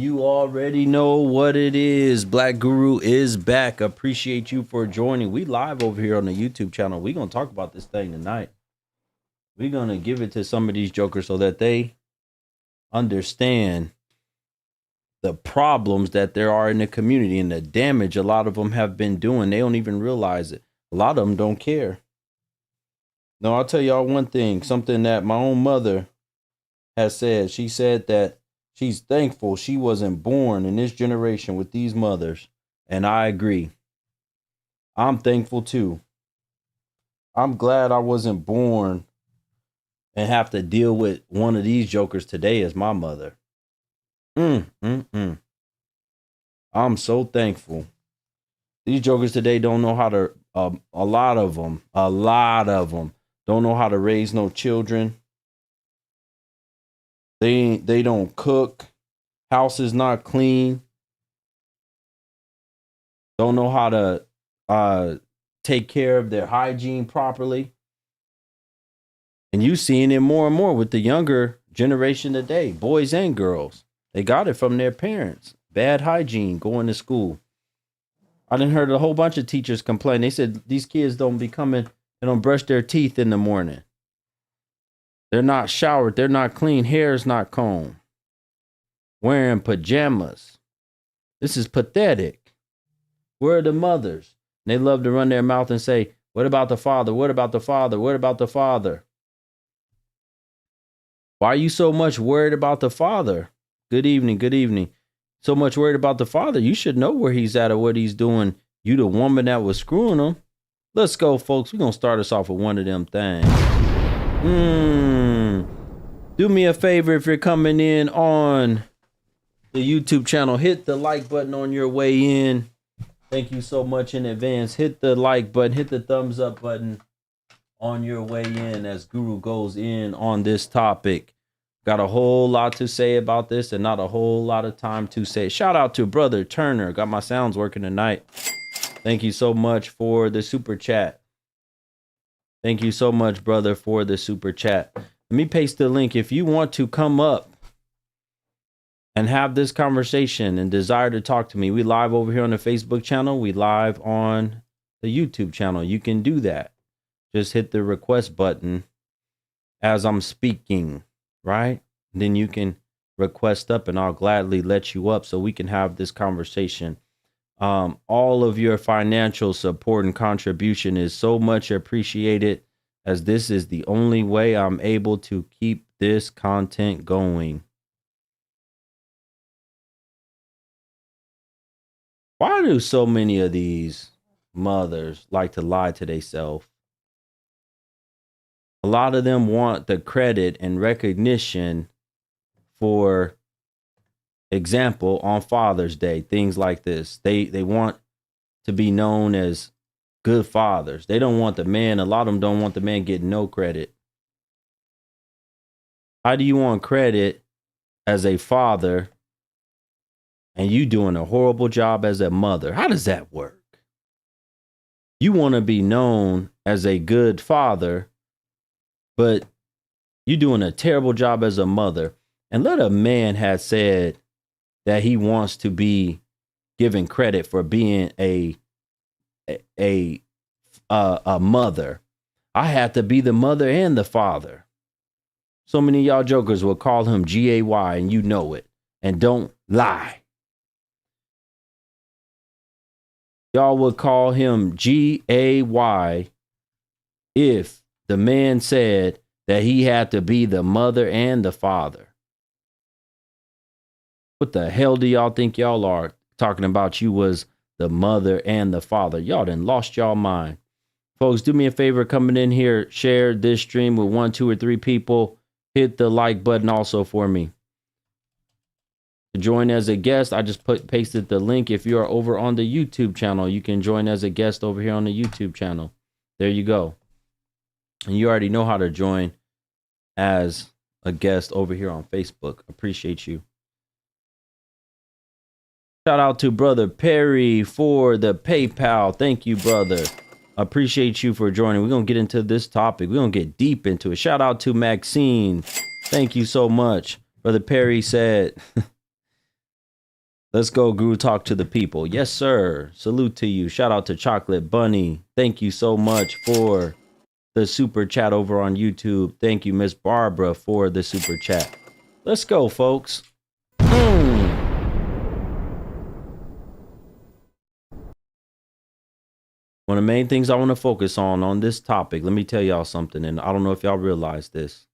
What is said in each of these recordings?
You already know what it is. Black Guru is back. Appreciate you for joining. We live over here on the YouTube channel. We're going to talk about this thing tonight. We're going to give it to some of these jokers so that they understand the problems that there are in the community and the damage a lot of them have been doing. They don't even realize it. A lot of them don't care. No, I'll tell y'all one thing, something that my own mother has said. She said that she's thankful she wasn't born in this generation with these mothers. And I agree. I'm thankful too. I'm glad I wasn't born and have to deal with one of these jokers today as my mother. I'm so thankful. These jokers today don't know how to, a lot of them don't know how to raise no children. They don't cook. House is not clean. Don't know how to take care of their hygiene properly. And you seeing it more and more with the younger generation today, boys and girls. They got it from their parents. Bad hygiene going to school. I done heard a whole bunch of teachers complain. They said these kids don't be coming, they don't brush their teeth in the morning. They're not showered. They're not clean. Hair's not combed. Wearing pajamas. This is pathetic. Where are the mothers? And they love to run their mouth and say, what about the father? What about the father? What about the father? Why are you so much worried about the father? Good evening. Good evening. So much worried about the father. You should know where he's at or what he's doing. You the woman that was screwing him. Let's go, folks. We're going to start us off with one of them things. Do me a favor if you're coming in on the YouTube channel. Hit the like button on your way in. Thank you so much in advance. Hit the like button. Hit the thumbs up button on your way in as Guru goes in on this topic. Got a whole lot to say about this and not a whole lot of time to say. Shout out to Brother Turner. Got my sounds working tonight. Thank you so much for the super chat. Thank you so much, brother, for the super chat. Let me paste the link. If you want to come up and have this conversation and desire to talk to me, we live over here on the Facebook channel. We live on the YouTube channel. You can do that. Just hit the request button as I'm speaking, right? Then you can request up and I'll gladly let you up so we can have this conversation. All of your financial support and contribution is so much appreciated, as this is the only way I'm able to keep this content going. Why do so many of these mothers like to lie to themselves? A lot of them want the credit and recognition for example on Father's Day, things like this. They want to be known as good fathers. They don't want the man. A lot of them don't want the man getting no credit. How do you want credit as a father and you doing a horrible job as a mother? How does that work? You want to be known as a good father, but you doing a terrible job as a mother. And let a man have said that he wants to be given credit for being a mother. I have to be the mother and the father. So many of y'all jokers will call him G-A-Y, and you know it. And don't lie. Y'all would call him G-A-Y if the man said that he had to be the mother and the father. What the hell do y'all think y'all are talking about? You was the mother and the father. Y'all done lost y'all mind. Folks, do me a favor coming in here. Share this stream with 1, 2, or 3 people. Hit the like button also for me. To join as a guest, I just pasted the link. If you are over on the YouTube channel, you can join as a guest over here on the YouTube channel. There you go. And you already know how to join as a guest over here on Facebook. Appreciate you. Shout out to Brother Perry for the PayPal. Thank you, brother. Appreciate you for joining. We're going to get into this topic. We're going to get deep into it. Shout out to Maxine. Thank you so much. Brother Perry said, Let's go, Guru. Talk to the people. Yes, sir. Salute to you. Shout out to Chocolate Bunny. Thank you so much for the super chat over on YouTube. Thank you, Miss Barbara, for the super chat. Let's go, folks. One of the main things I want to focus on this topic, let me tell y'all something, and I don't know if y'all realize this.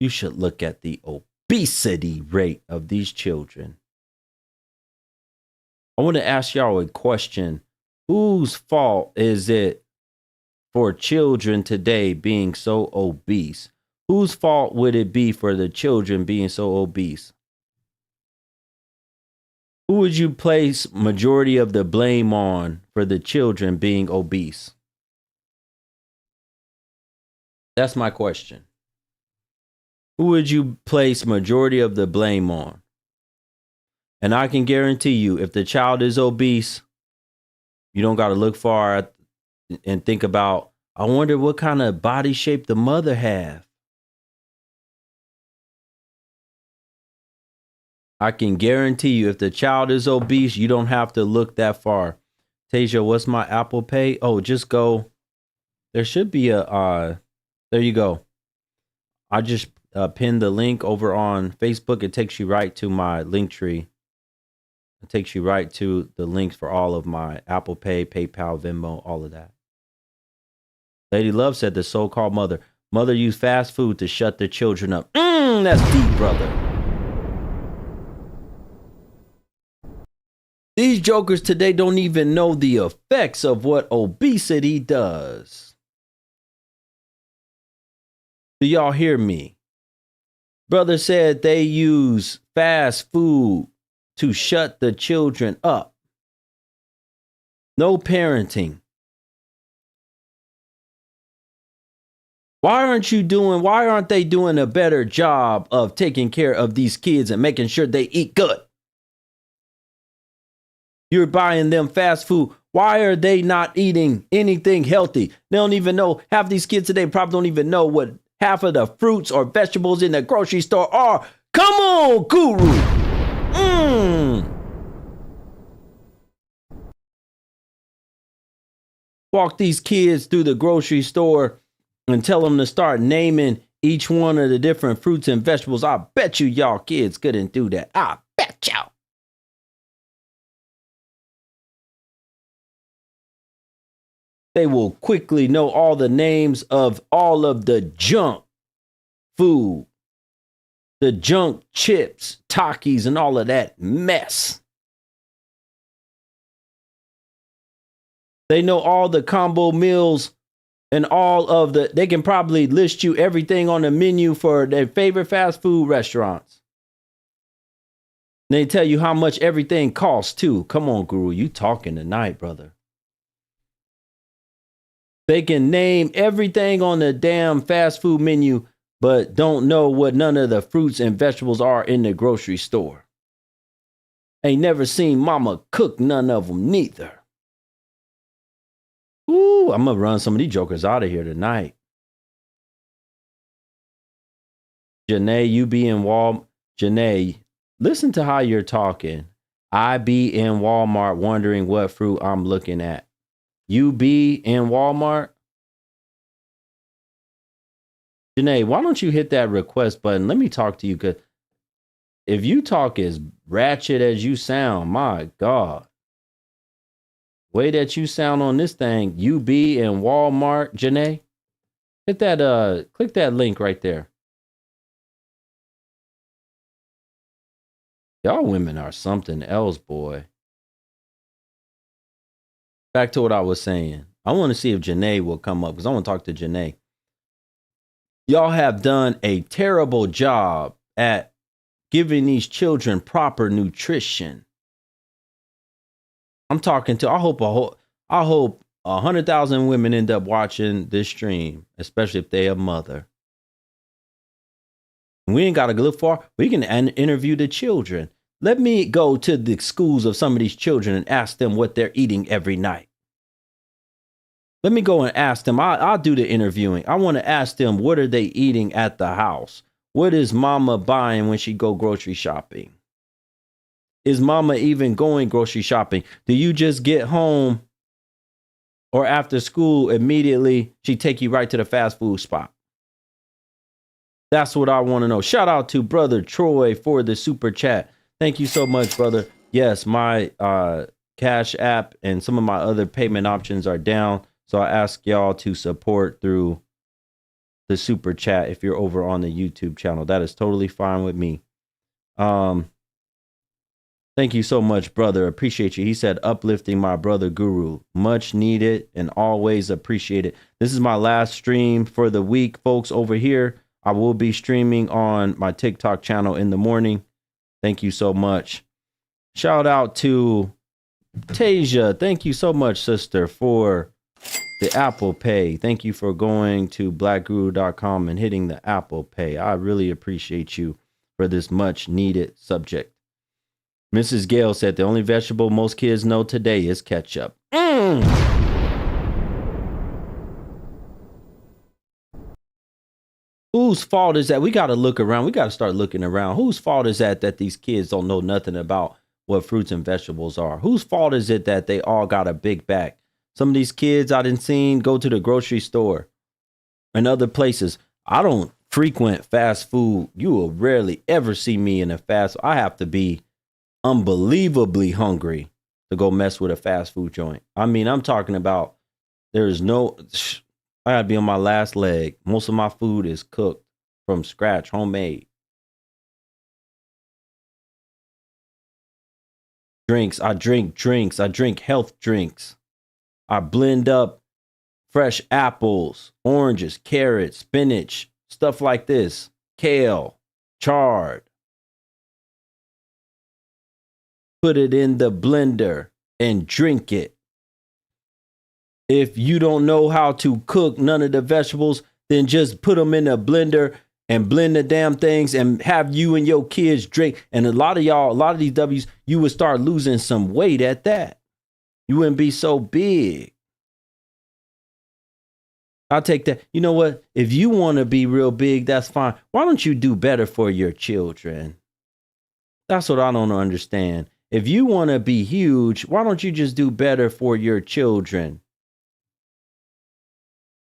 You should look at the obesity rate of these children. I want to ask y'all a question. Whose fault is it for children today being so obese? Whose fault would it be for the children being so obese? Who would you place majority of the blame on for the children being obese? That's my question. Who would you place majority of the blame on? And I can guarantee you, if the child is obese, you don't got to look far and think about, I wonder what kind of body shape the mother have. I can guarantee you, if the child is obese, you don't have to look that far. Tasia, what's my Apple Pay? Oh, just go. There should be a, there you go. I just pinned the link over on Facebook. It takes you right to my link tree. It takes you right to the links for all of my Apple Pay, PayPal, Venmo, all of that. Lady Love said the so-called mother used fast food to shut the children up. That's deep, brother. These jokers today don't even know the effects of what obesity does. Do y'all hear me? Brother said they use fast food to shut the children up. No parenting. Why aren't they doing a better job of taking care of these kids and making sure they eat good? You're buying them fast food. Why are they not eating anything healthy? They don't even know. Half these kids today probably don't even know what half of the fruits or vegetables in the grocery store are. Come on, Guru. Walk these kids through the grocery store and tell them to start naming each one of the different fruits and vegetables. I bet you y'all kids couldn't do that. I bet y'all. They will quickly know all the names of all of the junk food, the junk chips, Takis, and all of that mess. They know all the combo meals and all of they can probably list you everything on the menu for their favorite fast food restaurants. And they tell you how much everything costs too. Come on, Guru, you talking tonight, brother. They can name everything on the damn fast food menu, but don't know what none of the fruits and vegetables are in the grocery store. Ain't never seen mama cook none of them neither. Ooh, I'm going to run some of these jokers out of here tonight. Janae, you be in Walmart. Janae, listen to how you're talking. I be in Walmart wondering what fruit I'm looking at. You be in Walmart? Janae, why don't you hit that request button? Let me talk to you, because if you talk as ratchet as you sound, my God. Way that you sound on this thing, you be in Walmart, Janae. Hit that, click that link right there. Y'all women are something else, boy. Back to what I was saying. I want to see if Janae will come up, because I want to talk to Janae. Y'all have done a terrible job at giving these children proper nutrition. I'm talking to, I hope 100,000 women end up watching this stream, especially if they're a mother. We ain't got to look far. We can interview the children. Let me go to the schools of some of these children and ask them what they're eating every night. Let me go and ask them. I'll do the interviewing. I want to ask them, what are they eating at the house? What is mama buying when she go grocery shopping? Is mama even going grocery shopping? Do you just get home or after school immediately she take you right to the fast food spot? That's what I want to know. Shout out to brother Troy for the super chat. Thank you so much, brother. Yes, my Cash App and some of my other payment options are down. So I ask y'all to support through the super chat if you're over on the YouTube channel. That is totally fine with me. Thank you so much, brother. Appreciate you. He said, uplifting my brother Guru. Much needed and always appreciated. This is my last stream for the week, folks, over here. I will be streaming on my TikTok channel in the morning. Thank you so much. Shout out to Tasia. Thank you so much, sister, for the Apple Pay. Thank you for going to blackguru.com and hitting the Apple Pay. I really appreciate you for this much needed subject. Mrs. Gale said the only vegetable most kids know today is ketchup. Whose fault is that? We got to look around. We got to start looking around. Whose fault is that these kids don't know nothing about what fruits and vegetables are? Whose fault is it that they all got a big bag? Some of these kids I done seen go to the grocery store and other places. I don't frequent fast food. You will rarely ever see me in a fast. I have to be unbelievably hungry to go mess with a fast food joint. I mean, I'm talking about I gotta be on my last leg. Most of my food is cooked from scratch, homemade. Drinks, I drink health drinks. I blend up fresh apples, oranges, carrots, spinach, stuff like this, kale, chard. Put it in the blender and drink it. If you don't know how to cook none of the vegetables, then just put them in a blender and blend the damn things and have you and your kids drink. And a lot of these W's, you would start losing some weight at that. You wouldn't be so big. I'll take that. You know what? If you want to be real big, that's fine. Why don't you do better for your children? That's what I don't understand. If you want to be huge, why don't you just do better for your children?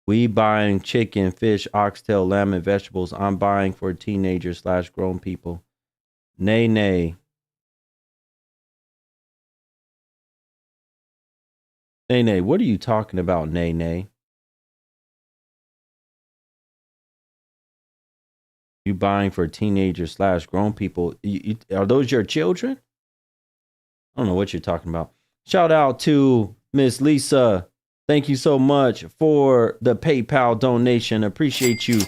We buying chicken, fish, oxtail, lamb, and vegetables. I'm buying for teenagers / grown people. Nay, nay. Nay, nay. What are you talking about, nay, nay? You buying for teenagers / grown people. Are those your children? I don't know what you're talking about. Shout out to Miss Lisa. Thank you so much for the PayPal donation. Appreciate you.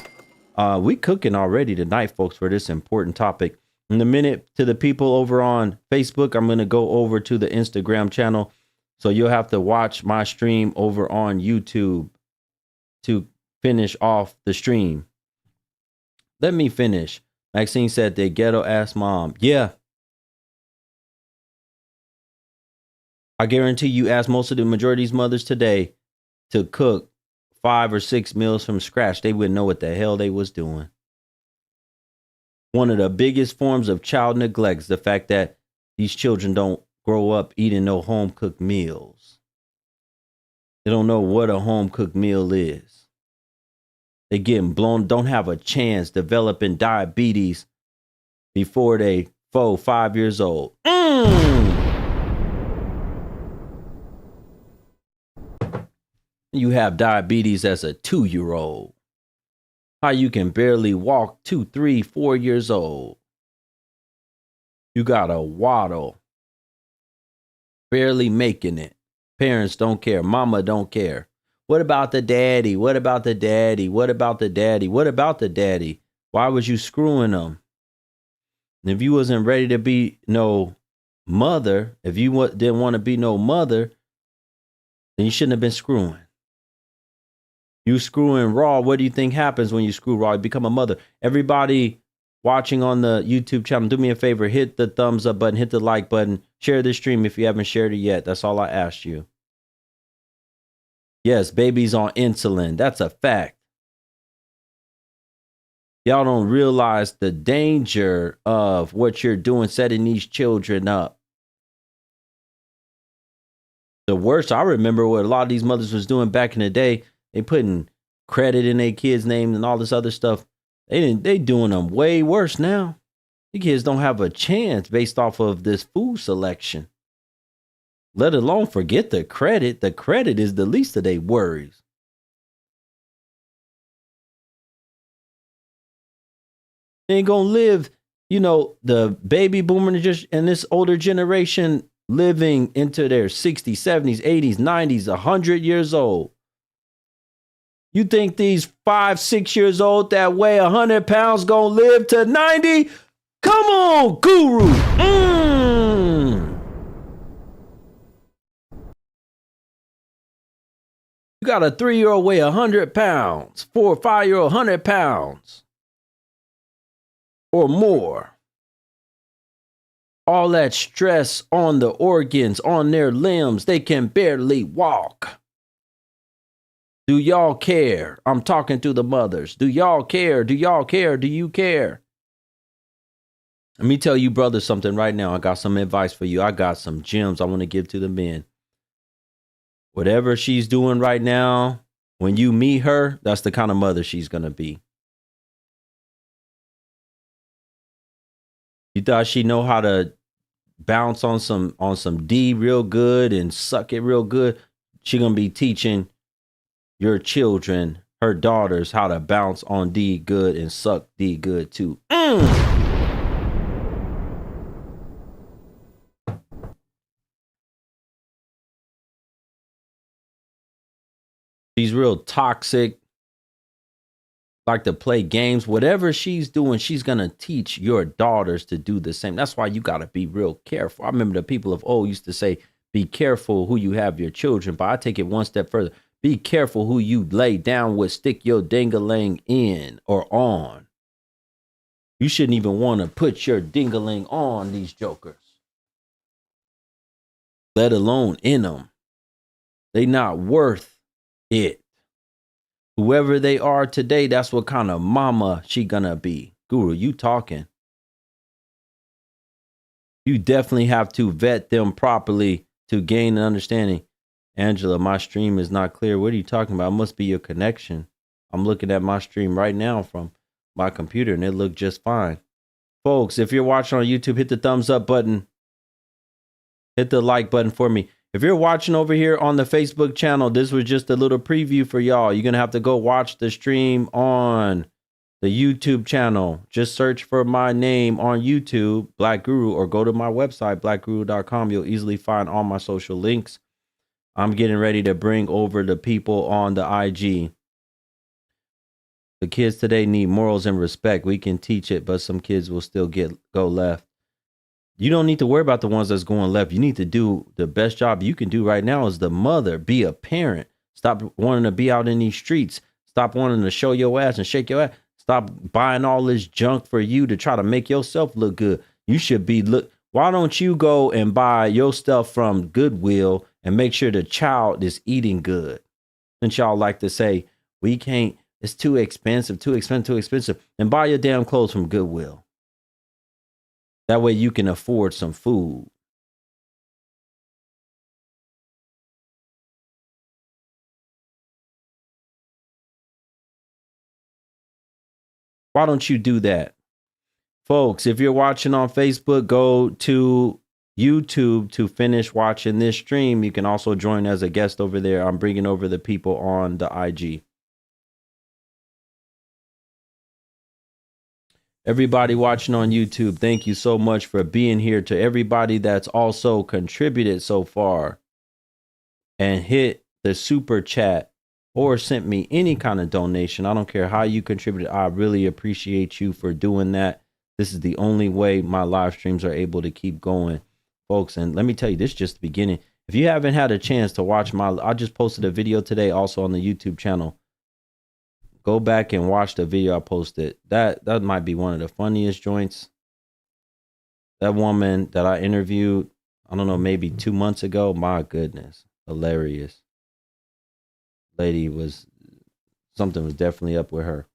We cooking already tonight, folks, for this important topic. In a minute, to the people over on Facebook, I'm going to go over to the Instagram channel. So you'll have to watch my stream over on YouTube to finish off the stream. Let me finish. Maxine said the ghetto ass mom. Yeah. I guarantee you ask most of the majority of these mothers today to cook 5 or 6 meals from scratch. They wouldn't know what the hell they was doing. One of the biggest forms of child neglect is the fact that these children don't grow up eating no home cooked meals. They don't know what a home cooked meal is. They getting blown, don't have a chance developing diabetes before they 4, 5 years old. You have diabetes as a 2-year-old. How you can barely walk 2, 3, 4 years old. You got a waddle. Barely making it. Parents don't care. Mama don't care. What about the daddy? What about the daddy? What about the daddy? What about the daddy? Why was you screwing them? And if you wasn't ready to be no mother, if you didn't want to be no mother, then you shouldn't have been screwing. You screwing raw. What do you think happens when you screw raw? You become a mother. Everybody watching on the YouTube channel, do me a favor. Hit the thumbs up button. Hit the like button. Share this stream if you haven't shared it yet. That's all I asked you. Yes, babies on insulin. That's a fact. Y'all don't realize the danger of what you're doing, setting these children up The worst, I remember what a lot of these mothers was doing back in the day. They putting credit in their kids' names and all this other stuff. They doing them way worse now. The kids don't have a chance based off of this food selection. Let alone forget the credit. The credit is the least of their worries. They ain't gonna live, the baby boomer and this older generation living into their 60s, 70s, 80s, 90s, 100 years old. You think these 5, 6 years old that weigh 100 pounds gonna live to 90? Come on, guru. You got a 3-year-old weigh 100 pounds, 4 or 5-year-old 100 pounds or more. All that stress on the organs, on their limbs, they can barely walk. Do y'all care? I'm talking to the mothers. Do y'all care? Do y'all care? Do you care? Let me tell you, brother, something right now. I got some advice for you. I got some gems I want to give to the men. Whatever she's doing right now, when you meet her, that's the kind of mother she's going to be. You thought she know how to bounce on some D real good and suck it real good? She going to be teaching your children, her daughters, how to bounce on D good and suck D good too. She's real toxic, like to play games. Whatever she's doing, she's going to teach your daughters to do the same. That's why you got to be real careful. I remember the people of old used to say, be careful who you have your children, but I take it one step further. Be careful who you lay down with, stick your dingaling in or on. You shouldn't even want to put your dingaling on these jokers, let alone in them. They not worth it. Whoever they are today, that's what kind of mama she gonna be. Guru, you talking. You definitely have to vet them properly to gain an understanding. Angela, my stream is not clear. What are you talking about? It must be your connection. I'm looking at my stream right now from my computer and it looked just fine. Folks, if you're watching on YouTube, hit the thumbs up button. Hit the like button for me. If you're watching over here on the Facebook channel, this was just a little preview for y'all. You're going to have to go watch the stream on the YouTube channel. Just search for my name on YouTube, Black Guru, or go to my website, blackguru.com. You'll easily find all my social links. I'm getting ready to bring over the people on the IG. The kids today need morals and respect. We can teach it, but some kids will still go left. You don't need to worry about the ones that's going left. You need to do the best job you can do right now as the mother. Be a parent. Stop wanting to be out in these streets. Stop wanting to show your ass and shake your ass. Stop buying all this junk for you to try to make yourself look good. You should be why don't you go and buy your stuff from Goodwill and make sure the child is eating good? Since y'all like to say, we can't, it's too expensive, and buy your damn clothes from Goodwill. That way you can afford some food. Why don't you do that? Folks, if you're watching on Facebook, go to YouTube to finish watching this stream. You can also join as a guest over there. I'm bringing over the people on the IG. Everybody watching on YouTube, thank you so much for being here. To everybody that's also contributed so far and hit the super chat or sent me any kind of donation, I don't care how you contributed. I really appreciate you for doing that. This is the only way my live streams are able to keep going, folks. And let me tell you, this is just the beginning. If you haven't had a chance to watch I just posted a video today also on the YouTube channel. Go back and watch the video I posted. That might be one of the funniest joints. That woman that I interviewed, I don't know, maybe 2 months ago. My goodness, hilarious. Lady something was definitely up with her.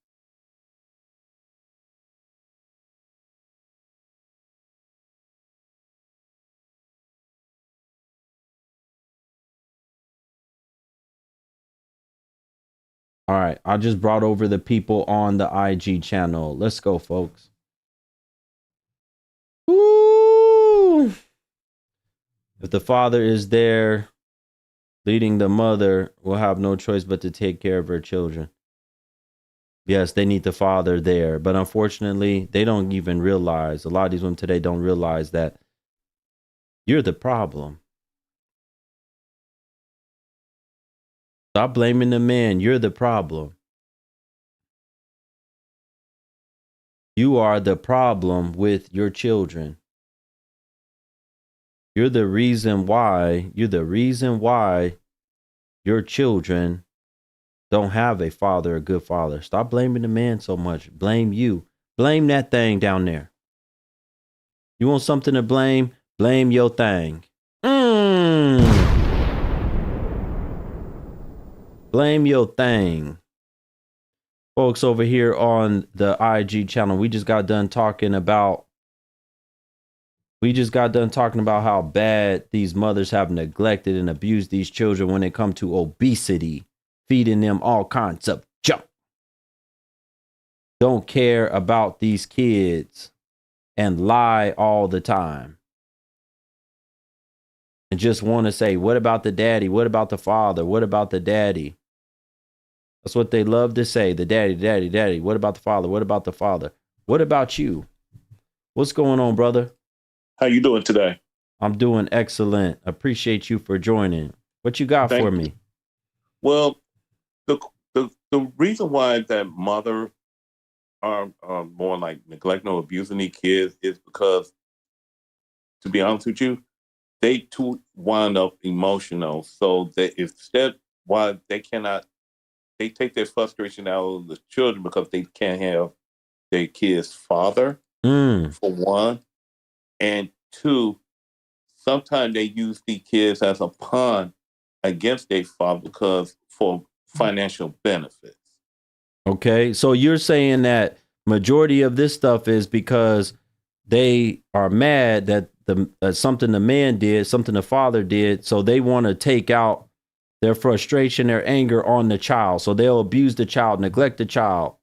All right. I just brought over the people on the IG channel. Let's go, folks. Woo! If the father is there leading, the mother will have no choice but to take care of her children. Yes, they need the father there. But unfortunately, they don't even realize, a lot of these women today don't realize that you're the problem. Stop blaming the man. You're the problem. You are the problem with your children. You're the reason why your children don't have a father, a good father. Stop blaming the man so much. Blame you. Blame that thing down there. You want something to blame? Blame your thing. Blame your thing. Folks over here on the IG channel, we just got done talking about how bad these mothers have neglected and abused these children when it comes to obesity, feeding them all kinds of junk. Don't care about these kids and lie all the time. And just want to say, what about the daddy? What about the father? What about the daddy? That's what they love to say. The daddy, daddy, daddy. What about the father? What about the father? What about you? What's going on, brother? How you doing today? I'm doing excellent. Appreciate you for joining. What you got for me? Well, the reason why that mother are more like neglecting or abusing these kids is because, to be honest with you, they too wind up emotional. So they instead why they cannot, they take their frustration out of the children because they can't have their kids' father, for one. And two, sometimes they use the kids as a pawn against their father because for financial benefits. Okay, so you're saying that majority of this stuff is because they are mad that something the man did, something the father did, so they want to take out their frustration, their anger on the child. So they'll abuse the child, neglect the child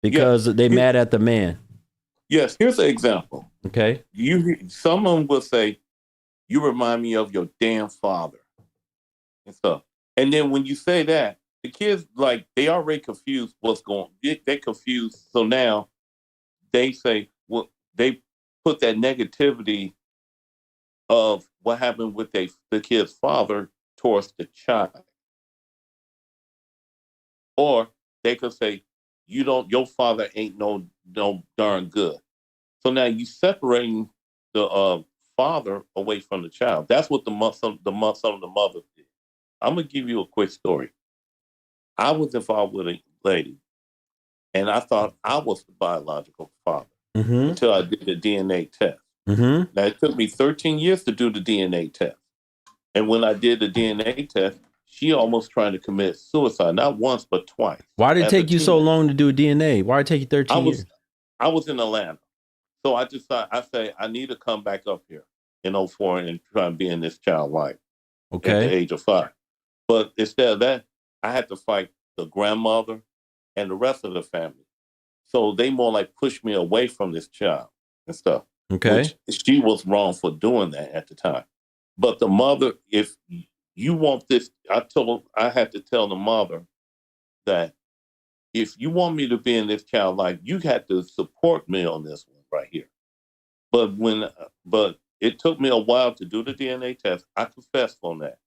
because they're mad at the man. Yes, here's an example. Okay. Someone will say, "You remind me of your damn father," and stuff. And then when you say that, the kids they already confused what's going. They're confused. So now they say, well, they put that negativity of what happened with the kid's father towards the child, or they could say, your father ain't no darn good. So now you separating the father away from the child. That's what some of the mothers did. I'm gonna give you a quick story. I was involved with a lady, and I thought I was the biological father until I did the DNA test. Now it took me 13 years to do the DNA test, and when I did the DNA test, she almost tried to commit suicide, not once but twice. Why did it take you so long to do DNA? Why did it take you 13 years? I was in Atlanta. So I decided, I need to come back up here in 2004 and try and be in this child life at the age of 5. But instead of that, I had to fight the grandmother and the rest of the family. So they more like pushed me away from this child and stuff. Okay. Which she was wrong for doing that at the time. But the mother, if you want this, I had to tell the mother that if you want me to be in this child life, you had to support me on this one right here. But it took me a while to do the DNA test. I confessed on that.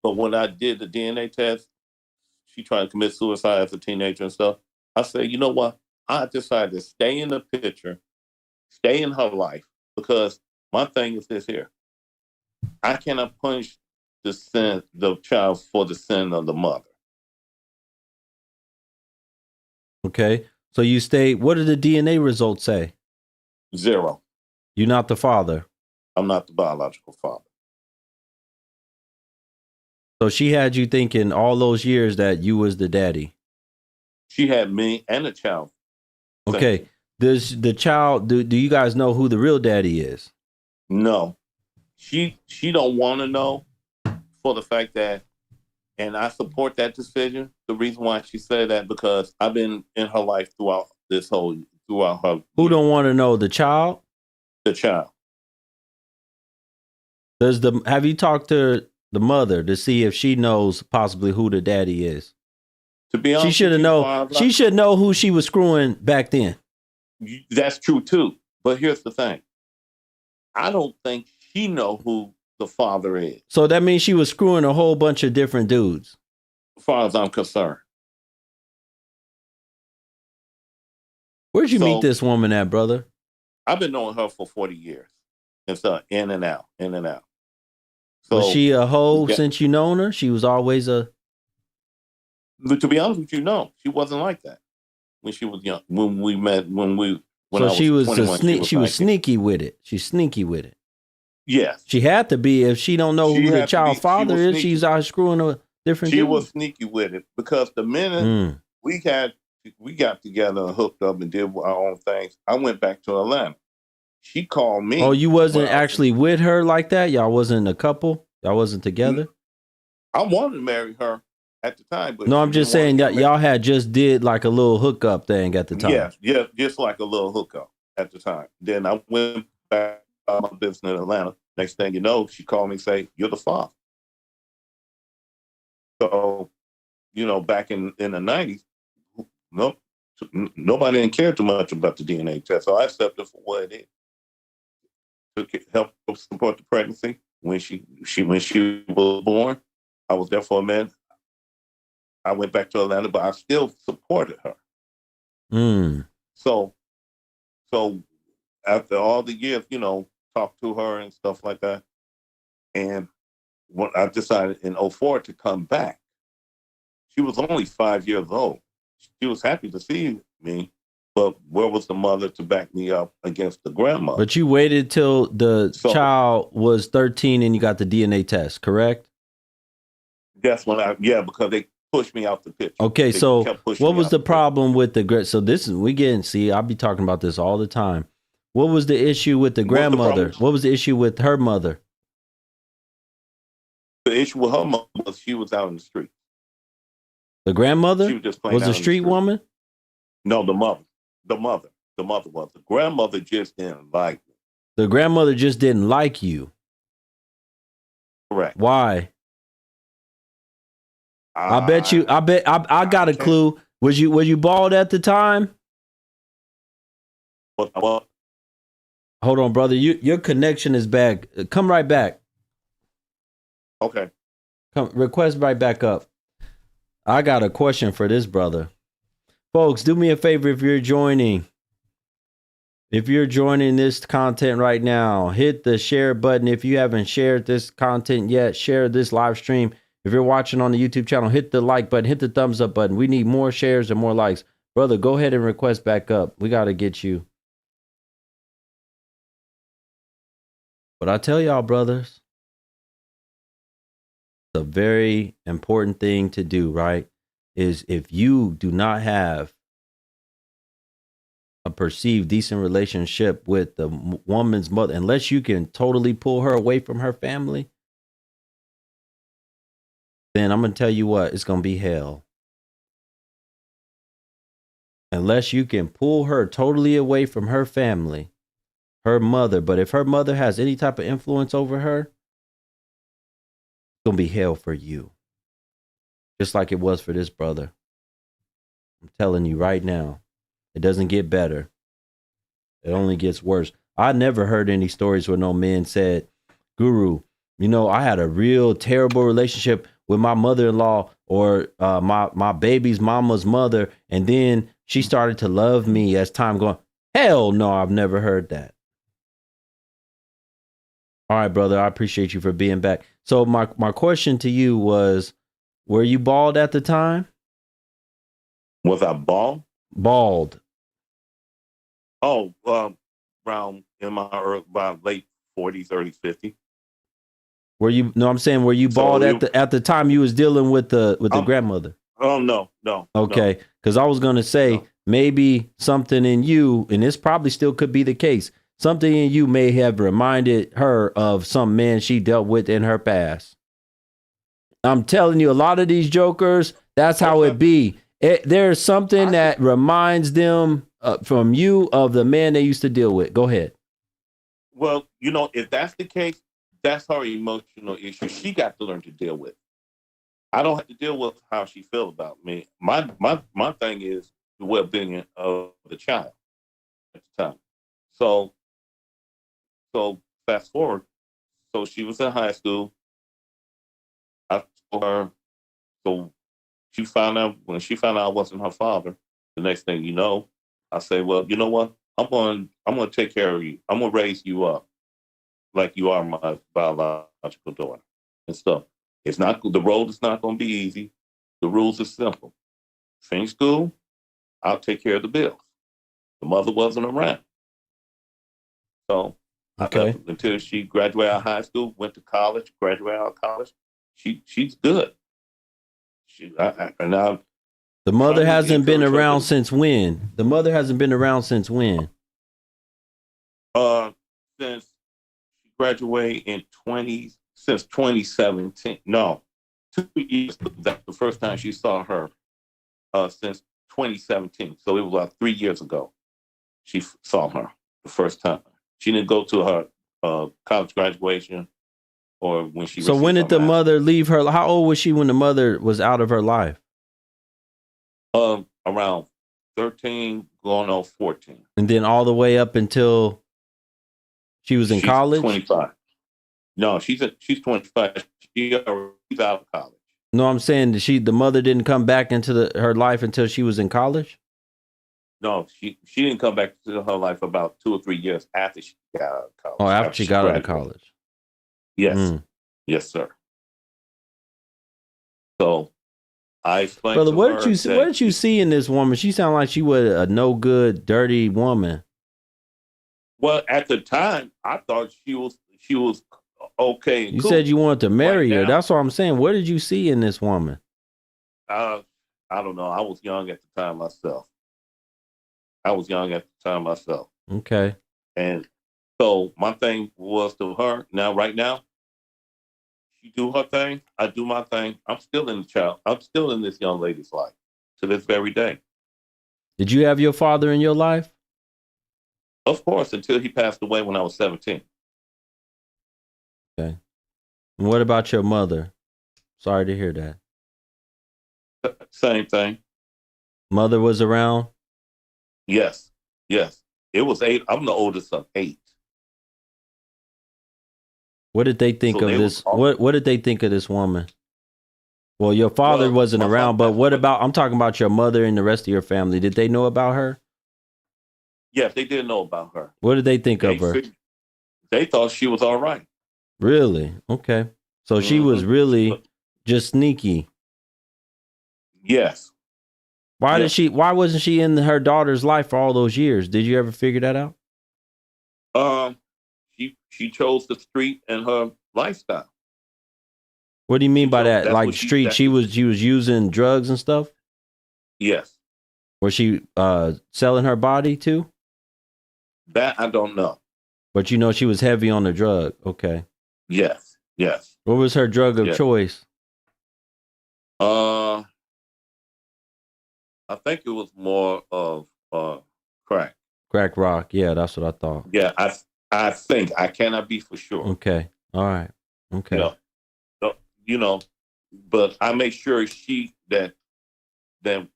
But when I did the DNA test, she tried to commit suicide as a teenager and stuff. I said, you know what? I decided to stay in the picture, stay in her life, because my thing is this here. I cannot punish the child for the sin of the mother. Okay. So you stay. What did the DNA results say? 0. You're not the father. I'm not the biological father. So she had you thinking all those years that you was the daddy. She had me and the child. Okay. Does the child, do you guys know who the real daddy is? No. She don't want to know, for the fact that And I support that decision. The reason why she said that, because I've been in her life throughout her. Who don't want to know? The child? The child. Have you talked to the mother to see if she knows possibly who the daddy is? To be honest, she should know who she was screwing back then. That's true too. But here's the thing. I don't think she know who the father is. So that means she was screwing a whole bunch of different dudes. As far as I'm concerned. Where'd you meet this woman at, brother? I've been knowing her for 40 years. It's in and out. So, was she a hoe since you known her? She was always a... To be honest with you, no. She wasn't like that when she was young. When we met, so she was sneaky with it. She's sneaky with it. Yes. She had to be. If she don't know who the child's father is, she's out screwing a different dude. She was sneaky with it, because the minute we got together and hooked up and did our own things, I went back to Atlanta. She called me. Oh, you wasn't actually with her like that? Y'all wasn't a couple? Y'all wasn't together? I wanted to marry her at the time. But no, I'm just saying that y'all had just did like a little hookup thing at the time. Yeah, just like a little hookup at the time. Then I went back to my business in Atlanta. Next thing you know, she called me and say, "You're the father." So, back in the 90s, nobody didn't care too much about the DNA test. So I accepted it for what it is. To help support the pregnancy. When she was born, I was there for a minute. I went back to Atlanta, but I still supported her. So after all the years, talked to her and stuff like that. And when I decided in 2004 to come back, she was only 5 years old. She was happy to see me, but where was the mother to back me up against the grandmother? But you waited till the child was 13 and you got the DNA test, correct? That's when because they pushed me out the picture. Okay, so what was the problem with I'll be talking about this all the time. What was the issue with the grandmother? What was the issue with her mother? The issue with her mother was she was out in the street. The grandmother? She was just playing was a street woman? No, the mother. The mother was. The grandmother just didn't like me. The grandmother just didn't like you. Correct. Why? I got a clue. Were you bald at the time? What? Hold on, brother. Your connection is bad. Come right back. Okay. Request right back up. I got a question for this brother. Folks, do me a favor if you're joining. If you're joining this content right now, hit the share button. If you haven't shared this content yet, share this live stream. If you're watching on the YouTube channel, hit the like button, hit the thumbs up button. We need more shares and more likes. Brother, go ahead and request back up. We got to get you. But I tell y'all, brothers, it's a very important thing to do, right? Is if you do not have a perceived decent relationship with the woman's mother, unless you can totally pull her away from her family, then I'm going to tell you what, it's going to be hell. Unless you can pull her totally away from her family, her mother. But if her mother has any type of influence over her, it's going to be hell for you. Just like it was for this brother. I'm telling you right now, it doesn't get better. It only gets worse. I never heard any stories where no man said, "Guru, I had a real terrible relationship with my mother-in-law or my baby's mama's mother, and then she started to love me as time going." Hell no, I've never heard that. All right, brother, I appreciate you for being back. So my question to you was, were you bald at the time? Was I bald? Bald. Oh, around in my late 40s, early 50s. Were you? No, I'm saying, were you bald at the time you was dealing with the grandmother? Oh no. Okay, because I was gonna say maybe something in you, and this probably still could be the case. Something in you may have reminded her of some man she dealt with in her past. I'm telling you, a lot of these jokers, that's how it be. There's something that reminds them from you of the man they used to deal with. Go ahead. Well, if that's the case, that's her emotional issue. She got to learn to deal with. I don't have to deal with how she feels about me. My thing is the well-being of the child at the time. So fast forward. So she was in high school. I told her. So when she found out I wasn't her father, the next thing you know, I say, well, you know what? I'm going to take care of you. I'm going to raise you up like you are my biological daughter and stuff. The road is not going to be easy. The rules are simple. Finish school, I'll take care of the bills. The mother wasn't around. So until she graduated out of high school, went to college, graduated out of college, she's good. The mother hasn't been around since when? The mother hasn't been around since when? Since she graduated since 2017. No, 2 years. That's the first time she saw her since 2017. So it was like 3 years ago. She saw her the first time. She didn't go to her college graduation or when she. So when did the mother leave her? How old was she when the mother was out of her life? Around 13, going on 14. And then all the way up until she was in college? 25. No, she's 25. She's out of college. No, I'm saying the mother didn't come back into her life until she was in college? No, she didn't come back to her life about 2 or 3 years after she got out of college. Oh, after she got out of college. Yes. Yes, sir. So I explained Brother, to what her did you see in this woman? She sounded like she was a no good, dirty woman. Well, at the time, I thought she was okay. You said you wanted to marry her. Now, that's what I'm saying. What did you see in this woman? I don't know. I was young at the time myself. Okay. And so my thing was to her. Now, right now, she do her thing. I do my thing. I'm still in this young lady's life to this very day. Did you have your father in your life? Of course, until he passed away when I was 17. Okay. And what about your mother? Sorry to hear that. Same thing. Mother was around? Yes. It was 8. I'm the oldest of 8. What did they think of this? What did they think of this woman? Well, your father wasn't around, but I'm talking about your mother and the rest of your family. Did they know about her? Yes, they did know about her. What did they think of her? They thought she was all right. Really? Okay. So she was really just sneaky. Yes. Why wasn't she in her daughter's life for all those years? Did you ever figure that out? She chose the street and her lifestyle. What do you mean by that? Like street, she was using drugs and stuff? Yes. Was she selling her body too? That I don't know. But you know she was heavy on the drug. Okay. Yes. What was her drug of choice? I think it was more of crack. Crack rock. Yeah, that's what I thought. Yeah, I think. I cannot be for sure. Okay. All right. Okay. But I make sure that the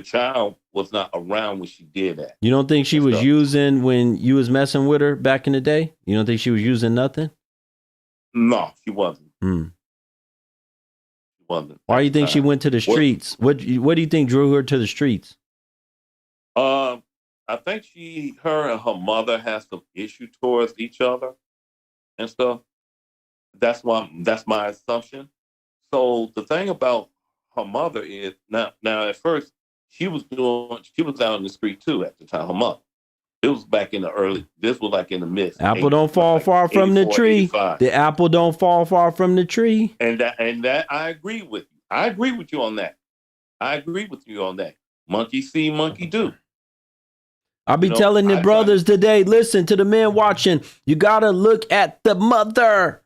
child was not around when she did that. You don't think she was using when you was messing with her back in the day? You don't think she was using nothing? No, she wasn't. She wasn't. Why do you think she went to the streets? What do you think drew her to the streets? I think her and her mother has some issue towards each other and stuff. That's my assumption. So the thing about her mother is now at first she was out in the street too at the time. Her mother. It was back in this was like in the mid. Apple don't fall far from the tree. 85. The apple don't fall far from the tree. And that I agree with you. I agree with you on that. Monkey see, monkey do. I'll be telling the brothers today, listen to the men watching. You got to look at the mother.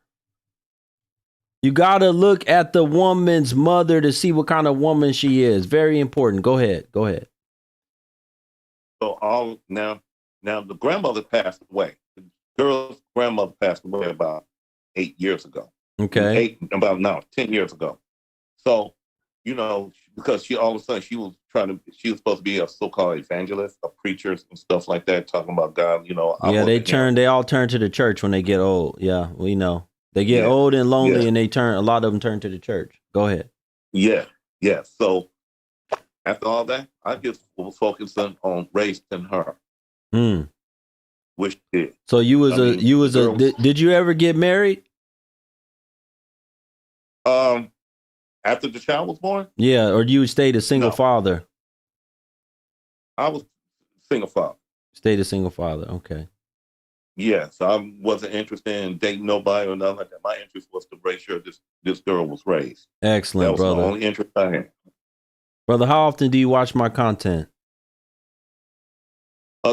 You gotta look at the woman's mother to see what kind of woman she is. Very important. Go ahead. Go ahead. So now the grandmother passed away. The girl's grandmother passed away about 8 years ago. Okay. About 10 years ago. So, because she all of a sudden she was supposed to be a so-called evangelist, a preacher and stuff like that, talking about God, Yeah, they all turn to the church when they get old. Yeah, we know. They get old and lonely and a lot of them turn to the church. Go ahead. Yeah. So after all that, I just was focusing on raising her. Which did. So did you ever get married? After the child was born? Yeah, or you stayed a single father? I was single father. Stayed a single father, okay. Yes, I wasn't interested in dating nobody or nothing like that. My interest was to make sure this girl was raised. Excellent, that was brother. The only interest I had. Brother, how often do you watch my content?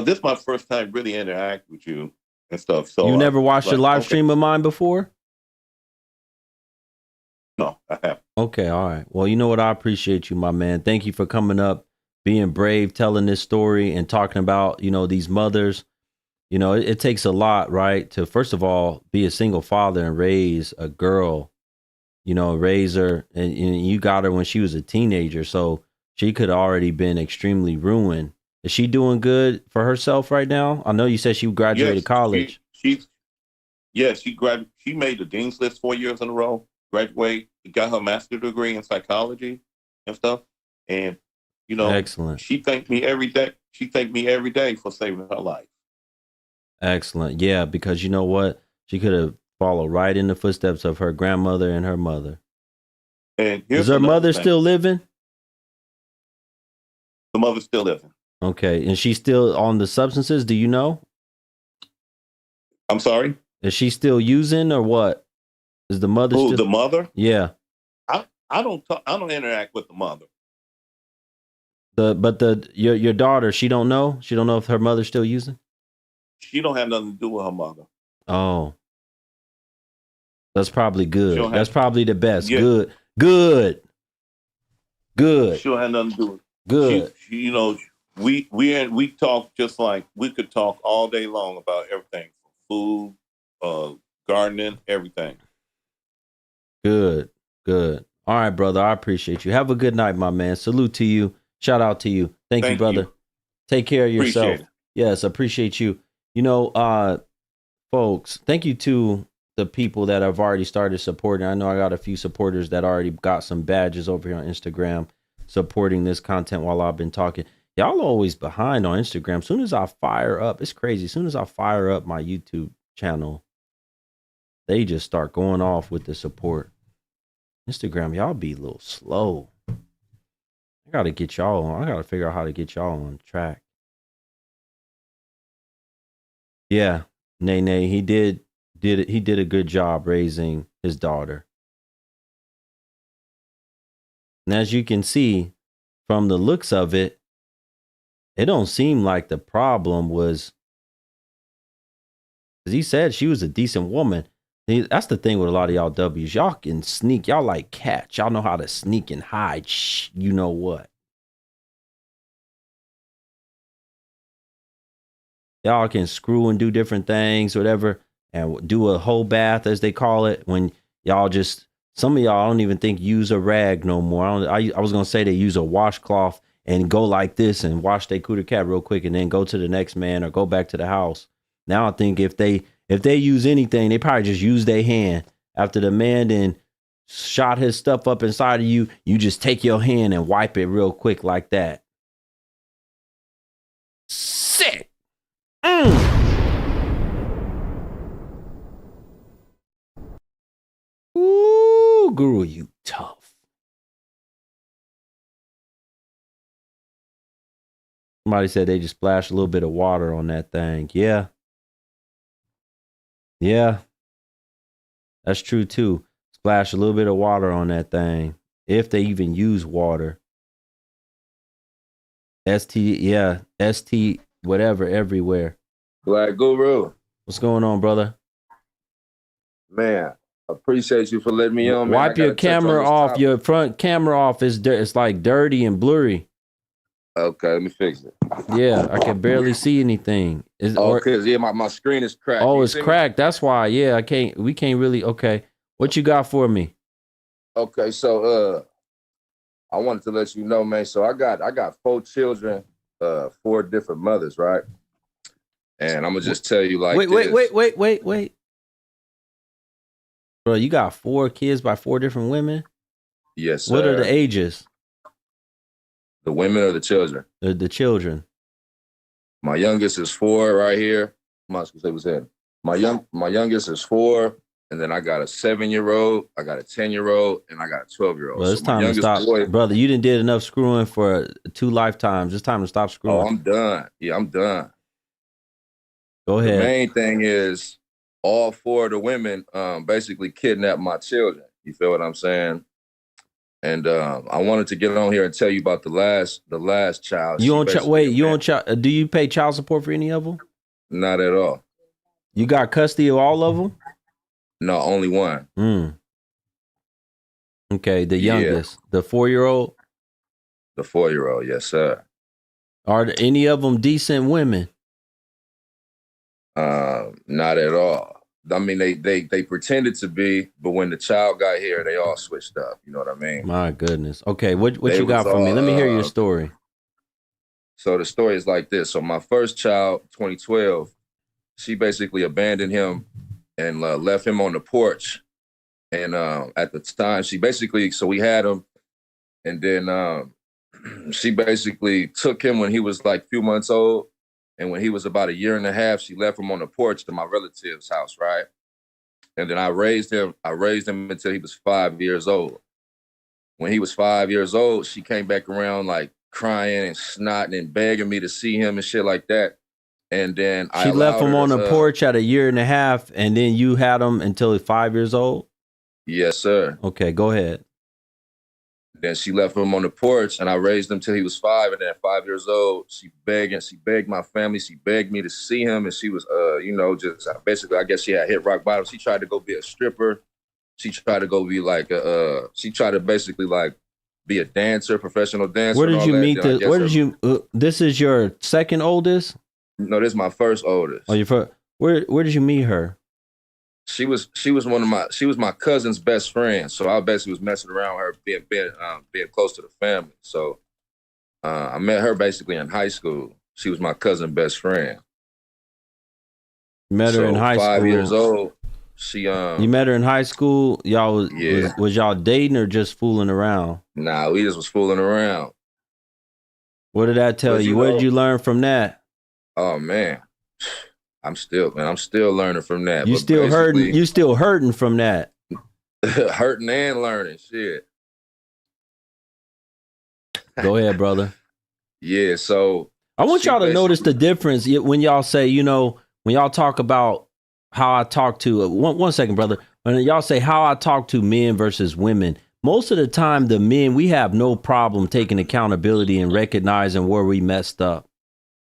This is my first time really interact with you and stuff. So you never watched a live stream of mine before? No, I haven't. Okay, all right. Well, you know what? I appreciate you, my man. Thank you for coming up, being brave, telling this story and talking about, these mothers. It takes a lot, right? To first of all, be a single father and raise a girl, raise her. And you got her when she was a teenager. So she could have already been extremely ruined. Is she doing good for herself right now? I know you said she graduated college. She made the dean's list 4 years in a row. Graduated, got her master's degree in psychology and stuff. And, excellent. She thanked me every day. She thanked me every day for saving her life. Excellent. Yeah, because you know what? She could have followed right in the footsteps of her grandmother and her mother. And is her mother still living? The mother's still living. Okay. And she's still on the substances? Do you know? I'm sorry? Is she still using or what? Is the mother still? The mother? Yeah. I don't interact with the mother. Your daughter, she don't know? She don't know if her mother's still using? She don't have nothing to do with her mother. Oh. That's probably good. That's probably the best. Yeah. Good. She don't have nothing to do with it. Good. We talk just like we could talk all day long about everything. Food, gardening, everything. Good. All right, brother. I appreciate you. Have a good night, my man. Salute to you. Shout out to you. Thank you, brother. Take care of yourself. Yes, appreciate you. Folks, thank you to the people that have already started supporting. I know I got a few supporters that already got some badges over here on Instagram supporting this content while I've been talking. Y'all always behind on Instagram. As soon as I fire up, it's crazy. As soon as I fire up my YouTube channel, they just start going off with the support. Instagram, y'all be a little slow. I got to figure out how to get y'all on track. Yeah, Nene, he did a good job raising his daughter. And as you can see from the looks of it, it don't seem like the problem was, because he said she was a decent woman. That's the thing with a lot of y'all W's. Y'all can sneak. Y'all like cats. Y'all know how to sneak and hide. You know what? Y'all can screw and do different things, whatever, and do a whole bath, as they call it, when y'all just, some of y'all don't even think use a rag no more. I was going to say they use a washcloth and go like this and wash their cooter cat real quick and then go to the next man or go back to the house. Now I think if they use anything, they probably just use their hand. After the man then shot his stuff up inside of you, you just take your hand and wipe it real quick like that. Sick. Ooh, Guru, you tough. Somebody said they just splashed a little bit of water on that thing. Yeah. That's true too. Splash a little bit of water on that thing. If they even use water. ST, whatever, everywhere. Black Guru. What's going on, brother? Man, Appreciate you for letting me on, man. Wipe your camera off. Your front camera off. It's like dirty and blurry. Okay, let me fix it. Yeah, I can barely see anything. Because my screen is cracked. Oh, it's cracked. That's why. Yeah, we can't really. Okay, what you got for me? Okay, so I wanted to let you know, man. So I got 4 children, 4 different mothers, right? And I'm gonna just tell you like wait. Bro, you got 4 kids by 4 different women? Yes, sir. What are the ages? The women or the children? The children. My youngest is 4 right here. My youngest is 4, and then I got a 7-year-old, I got a 10-year-old, and I got a 12-year-old. Well, it's time to stop, brother. You didn't did enough screwing for 2 lifetimes. It's time to stop screwing. Oh, I'm done. Yeah, I'm done. Go ahead. The main thing is all 4 of the women basically kidnapped my children. You feel what I'm saying? And I wanted to get on here and tell you about the last child. You on do you pay child support for any of them? Not at all. You got custody of all of them? No, only one. Okay, the youngest, the 4-year-old? The 4-year-old, yes, sir. Are there any of them decent women? Not at all. I mean, they pretended to be, but when the child got here, they all switched up. You know what I mean? My goodness. Okay, what you got for me? Let me hear your story. So the story is like this. So my first child, 2012, she basically abandoned him and left him on the porch. And at the time, so we had him, and then she basically took him when he was like a few months old. And when he was about 1.5 years, she left him on the porch to my relative's house, right? And then I raised him until he was 5 years old. When he was 5 years old, she came back around like crying and snotting and begging me to see him and shit like that. And then she left him on the porch at 1.5 years, and then you had him until he was 5 years old? Yes, sir. Okay, go ahead. Then she left him on the porch, and I raised him till he was 5. And then at 5 years old, she begged my family. She begged me to see him, and she was, just basically, I guess she had hit rock bottom. She tried to go be a stripper. She tried to go be like she tried to basically like be a dancer, professional dancer. Where did you meet this? Where did you? This is your second oldest? No, this is my first oldest. Oh, your first. Where did you meet her? She was my cousin's best friend. So I basically was messing around with her, being close to the family. So I met her basically in high school. She was my cousin's best friend. Met her in high school. 5 years old. She You met her in high school. Y'all was y'all dating or just fooling around? Nah, we just was fooling around. What did that tell you? What did you learn from that? Oh man. I'm still learning from that. You still hurting from that. Hurting and learning. Shit. Go ahead, brother. Yeah, so I want y'all to notice the difference when y'all say, when y'all talk about how I talk to one second, brother. When y'all say how I talk to men versus women, most of the time the men, we have no problem taking accountability and recognizing where we messed up.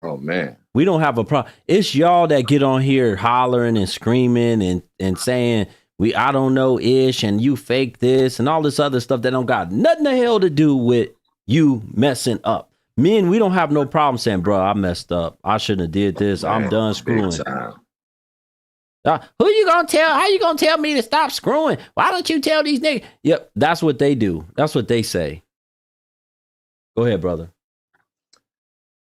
Oh man. We don't have a problem. It's y'all that get on here hollering and screaming and saying I don't know ish and you fake this and all this other stuff that don't got nothing the hell to do with you messing up. Men, we don't have no problem saying, bro, I messed up. I shouldn't have did this. Man, I'm done screwing. Who you gonna tell? How you gonna tell me to stop screwing? Why don't you tell these niggas? Yep, that's what they do. That's what they say. Go ahead, brother.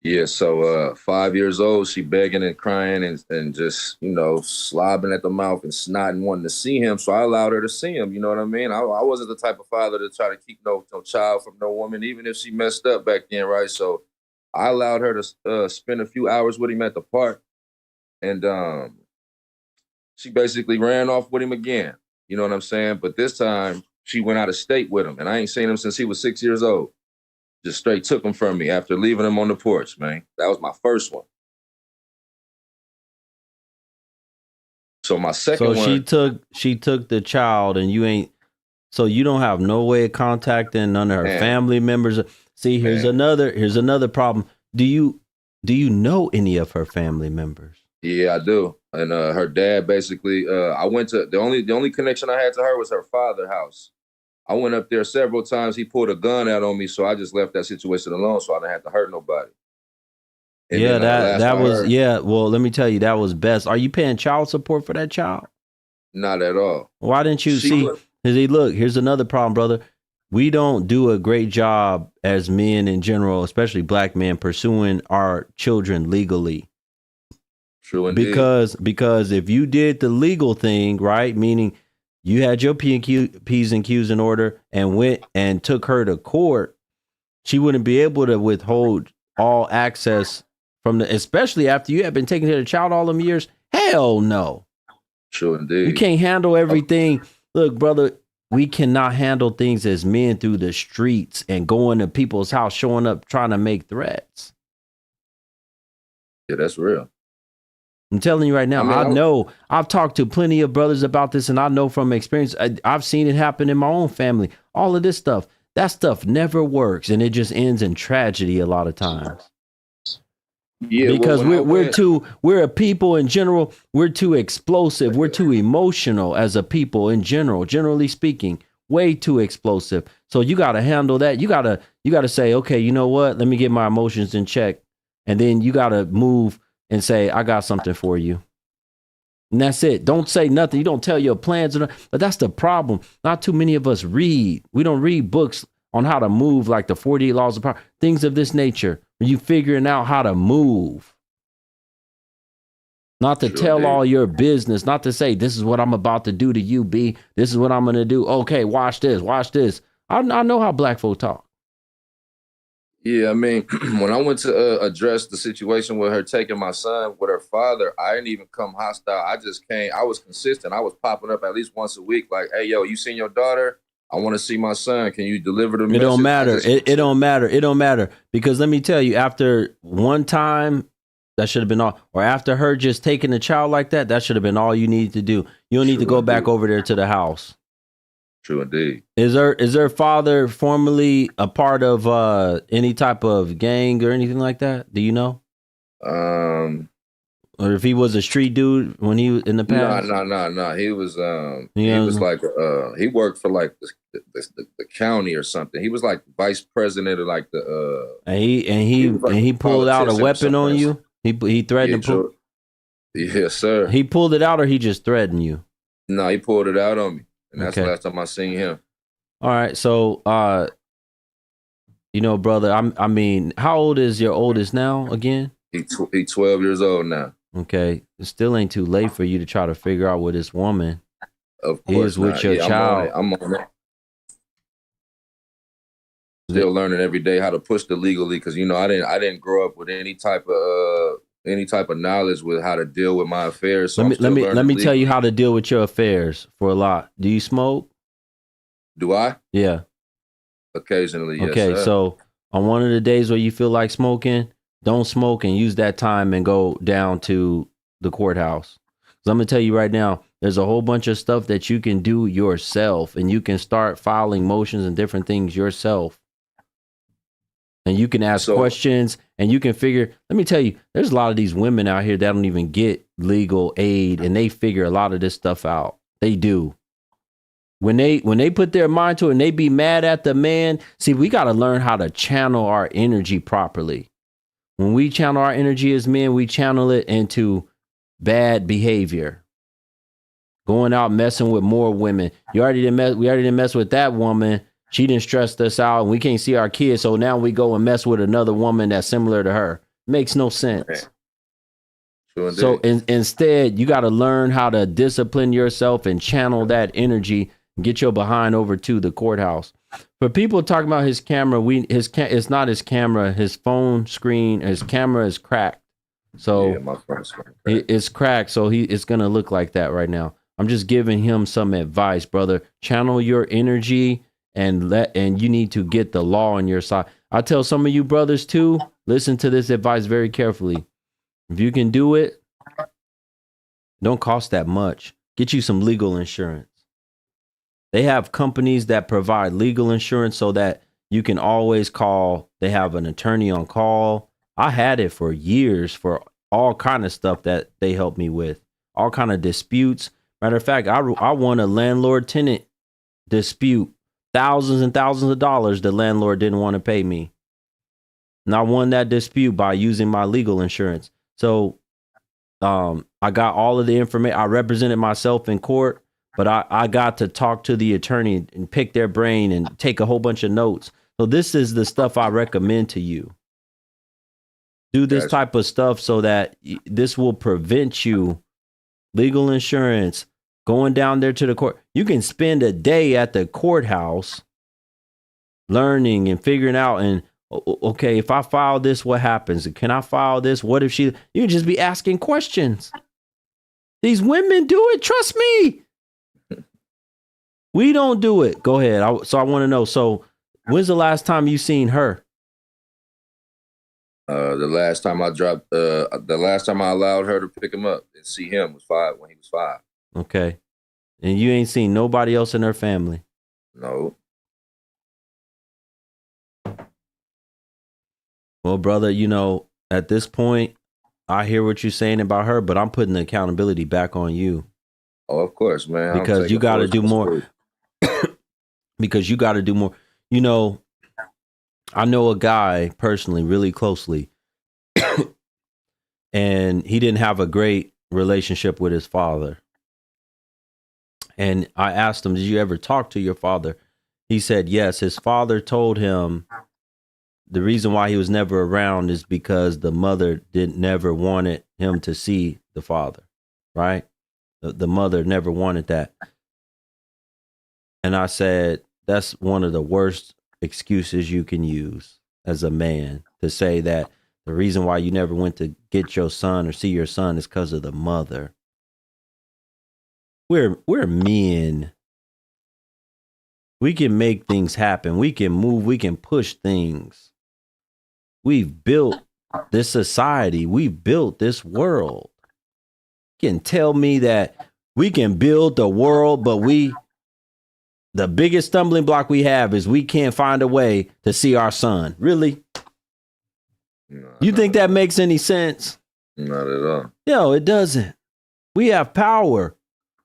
Yeah, so 5 years old, she begging and crying and just, slobbing at the mouth and snotting, wanting to see him. So I allowed her to see him. You know what I mean? I wasn't the type of father to try to keep no child from no woman, even if she messed up back then, right? So I allowed her to spend a few hours with him at the park. And she basically ran off with him again. You know what I'm saying? But this time, she went out of state with him. And I ain't seen him since he was 6 years old. Just straight took him from me after leaving him on the porch, man. That was my first one. So my second one. So she took the child and so you don't have no way of contacting none of her family members. See, here's another problem. Do you know any of her family members? Yeah, I do. And her dad basically, I went to the only connection I had to her was her father's house. I went up there several times. He pulled a gun out on me, so I just left that situation alone, so I didn't have to hurt nobody. And Yeah, then that was yeah. Well, let me tell you, that was best. Are you paying child support for that child? Not at all. Why didn't you see? Look, here's another problem, brother. We don't do a great job as men in general, especially black men, pursuing our children legally. True indeed. Because if you did the legal thing, right, meaning you had your P's and Q's in order and went and took her to court, she wouldn't be able to withhold all access from especially after you have been taking care of the child all them years. Hell no. True indeed. You can't handle everything. Look, brother, we cannot handle things as men through the streets and going to people's house, showing up, trying to make threats. Yeah, that's real. I'm telling you right now, I know I've talked to plenty of brothers about this, and I know from experience, I've seen it happen in my own family. All of this stuff, that stuff never works, and it just ends in tragedy a lot of times. Yeah, because we're a people in general, we're too explosive, we're too emotional as a people in general, generally speaking, way too explosive. So you got to handle that. You got to say, okay, you know what? Let me get my emotions in check, and then you got to move and say, I got something for you. And that's it. Don't say nothing. You don't tell your plans. But that's the problem. Not too many of us read. We don't read books on how to move, like the 48 laws of power, things of this nature. You figuring out how to move. Not to tell all your business. Not to say, this is what I'm about to do to you, B. This is what I'm going to do. Okay, watch this. Watch this. I know how black folk talk. Yeah, I mean, when I went to address the situation with her taking my son with her father, I didn't even come hostile. I just came. I was consistent. I was popping up at least once a week. Like, hey, yo, you seen your daughter? I want to see my son. Can you deliver the message? It don't matter. It don't matter. It don't matter. Because let me tell you, after one time, that should have been all. Or after her just taking the child like that, that should have been all you needed to do. You don't need to go back over there to the house. True indeed. Is her father formerly a part of any type of gang or anything like that? Do you know? Or if he was a street dude when he was in the past? No. He was like he worked for like the county or something. He was like vice president of like the and he pulled out a weapon on you. He threatened to pull. Yes, sir. He pulled it out, or he just threatened you? No, he pulled it out on me. And that's the last time I seen him. All right. So, brother, I mean, how old is your oldest now again? He 12 years old now. Okay. It still ain't too late for you to try to figure out what this woman is with your child. I'm on it. Still learning every day how to push the legally, because I didn't grow up with any type of knowledge with how to deal with my affairs. So let me tell you how to deal with your affairs for a lot. Do you smoke? Do I? Yeah. Occasionally, yes. Okay, sir. So on one of the days where you feel like smoking, don't smoke and use that time and go down to the courthouse. So I'm gonna tell you right now, there's a whole bunch of stuff that you can do yourself, and you can start filing motions and different things yourself. And you can ask questions, and you can figure. Let me tell you, there's a lot of these women out here that don't even get legal aid, and they figure a lot of this stuff out. They do. When they put their mind to it and they be mad at the man, see, we got to learn how to channel our energy properly. When we channel our energy as men, we channel it into bad behavior. Going out messing with more women. We already didn't mess with that woman. She didn't stress us out, and we can't see our kids. So now we go and mess with another woman that's similar to her. Makes no sense. Sure. So instead, you got to learn how to discipline yourself and channel that energy. Get your behind over to the courthouse. For people talking about his camera, it's not his camera. His phone screen, his camera is cracked. So my phone's cracked. It's cracked. So it's gonna look like that right now. I'm just giving him some advice, brother. Channel your energy and you need to get the law on your side. I tell some of you brothers too, listen to this advice very carefully. If you can do it, don't cost that much. Get you some legal insurance. They have companies that provide legal insurance so that you can always call. They have an attorney on call. I had it for years, for all kind of stuff that they helped me with, all kind of disputes. Matter of fact, I won a landlord-tenant dispute, thousands and thousands of dollars. The landlord didn't want to pay me, and I won that dispute by using my legal insurance. So I got all of the information. I represented myself in court, but I got to talk to the attorney and pick their brain and take a whole bunch of notes. So this is the stuff I recommend to you. Do this type of stuff so that this will prevent you. Legal insurance, going down there to the court. You can spend a day at the courthouse learning and figuring out, and okay, if I file this, what happens? Can I file this? What if she, you can just be asking questions. These women do it. Trust me. We don't do it. Go ahead. So I want to know. So when's the last time you seen her? The last time I allowed her to pick him up and see him was when he was 5. Okay. And you ain't seen nobody else in her family? No. Well, brother, you know, at this point, I hear what you're saying about her, but I'm putting the accountability back on you. Oh, of course, man. Because you got to do more. Because you got to do more. You know, I know a guy personally, really closely, and he didn't have a great relationship with his father. And I asked him, did you ever talk to your father? He said, yes. His father told him the reason why he was never around is because the mother never wanted him to see the father, right? The mother never wanted that. And I said, that's one of the worst excuses you can use as a man, to say that the reason why you never went to get your son or see your son is because of the mother. We're men. We can make things happen. We can move. We can push things. We've built this society. We've built this world. You can tell me that we can build the world, but the biggest stumbling block we have is we can't find a way to see our son. Really? No, you think that makes any sense? Not at all. No, it doesn't. We have power.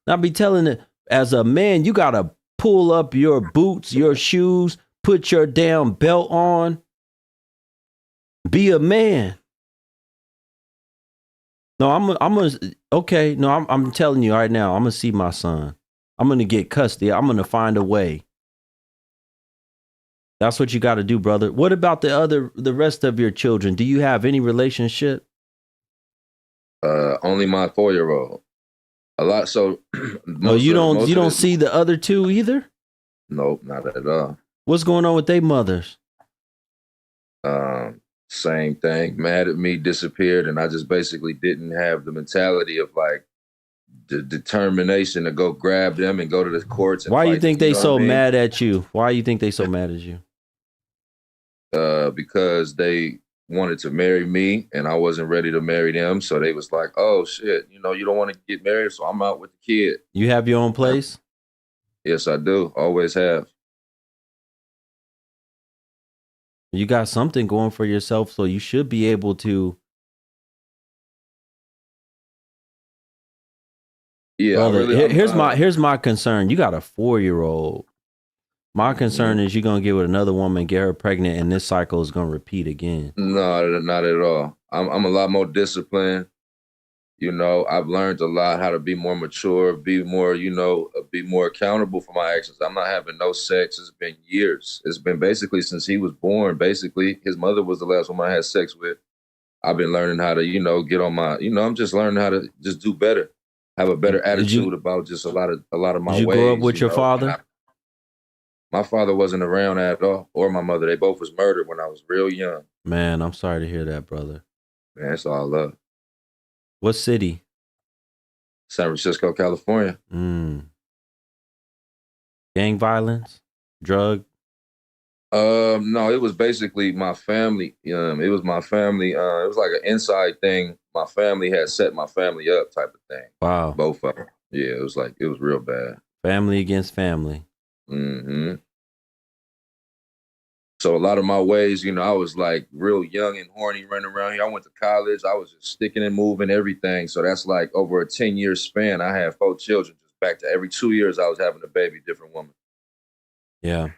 I'll be telling it, as a man, you got to pull up your boots, your shoes, put your damn belt on. Be a man. No, I'm telling you right now, I'm going to see my son. I'm going to get custody. I'm going to find a way. That's what you got to do, brother. What about the rest of your children? Do you have any relationship? Only my 4-year-old. A lot. So no, you don't see the other two either? Nope, not at all. What's going on with their mothers? Same thing. Mad at me, disappeared, and I just basically didn't have the mentality of like the determination to go grab them and go to the courts. And why you think they so mad at you? Why you think they so mad at you? Because they wanted to marry me and I wasn't ready to marry them. So they was like, oh shit, you don't want to get married, so I'm out with the kid. You have your own place? Yes, I do. Always have. You got something going for yourself, so you should be able to. Yeah, brother, here's my concern. You got a 4-year-old. My concern is you're gonna get with another woman, get her pregnant, and this cycle is gonna repeat again. No, not at all. I'm a lot more disciplined. I've learned a lot how to be more mature, be more accountable for my actions. I'm not having no sex. It's been years. It's been basically since he was born. Basically, his mother was the last woman I had sex with. I've been learning how to, get on my, I'm just learning how to just do better, have a better attitude about just a lot of my ways. Did you grow up with your father? My father wasn't around at all, or my mother. They both was murdered when I was real young. Man, I'm sorry to hear that, brother. Man, it's all love. What city? San Francisco, California. Gang violence? Drug? No, it was basically my family. It was my family. It was like an inside thing. My family had set my family up type of thing. Wow. Both of them. Yeah, it was real bad. Family against family. Mm-hmm. So a lot of my ways, you know, I was like real young and horny running around here. I went to college. I was just sticking and moving everything. So that's like over a 10-year span. I had 4 children. Just back to every 2 years, I was having a baby, different woman. Yeah.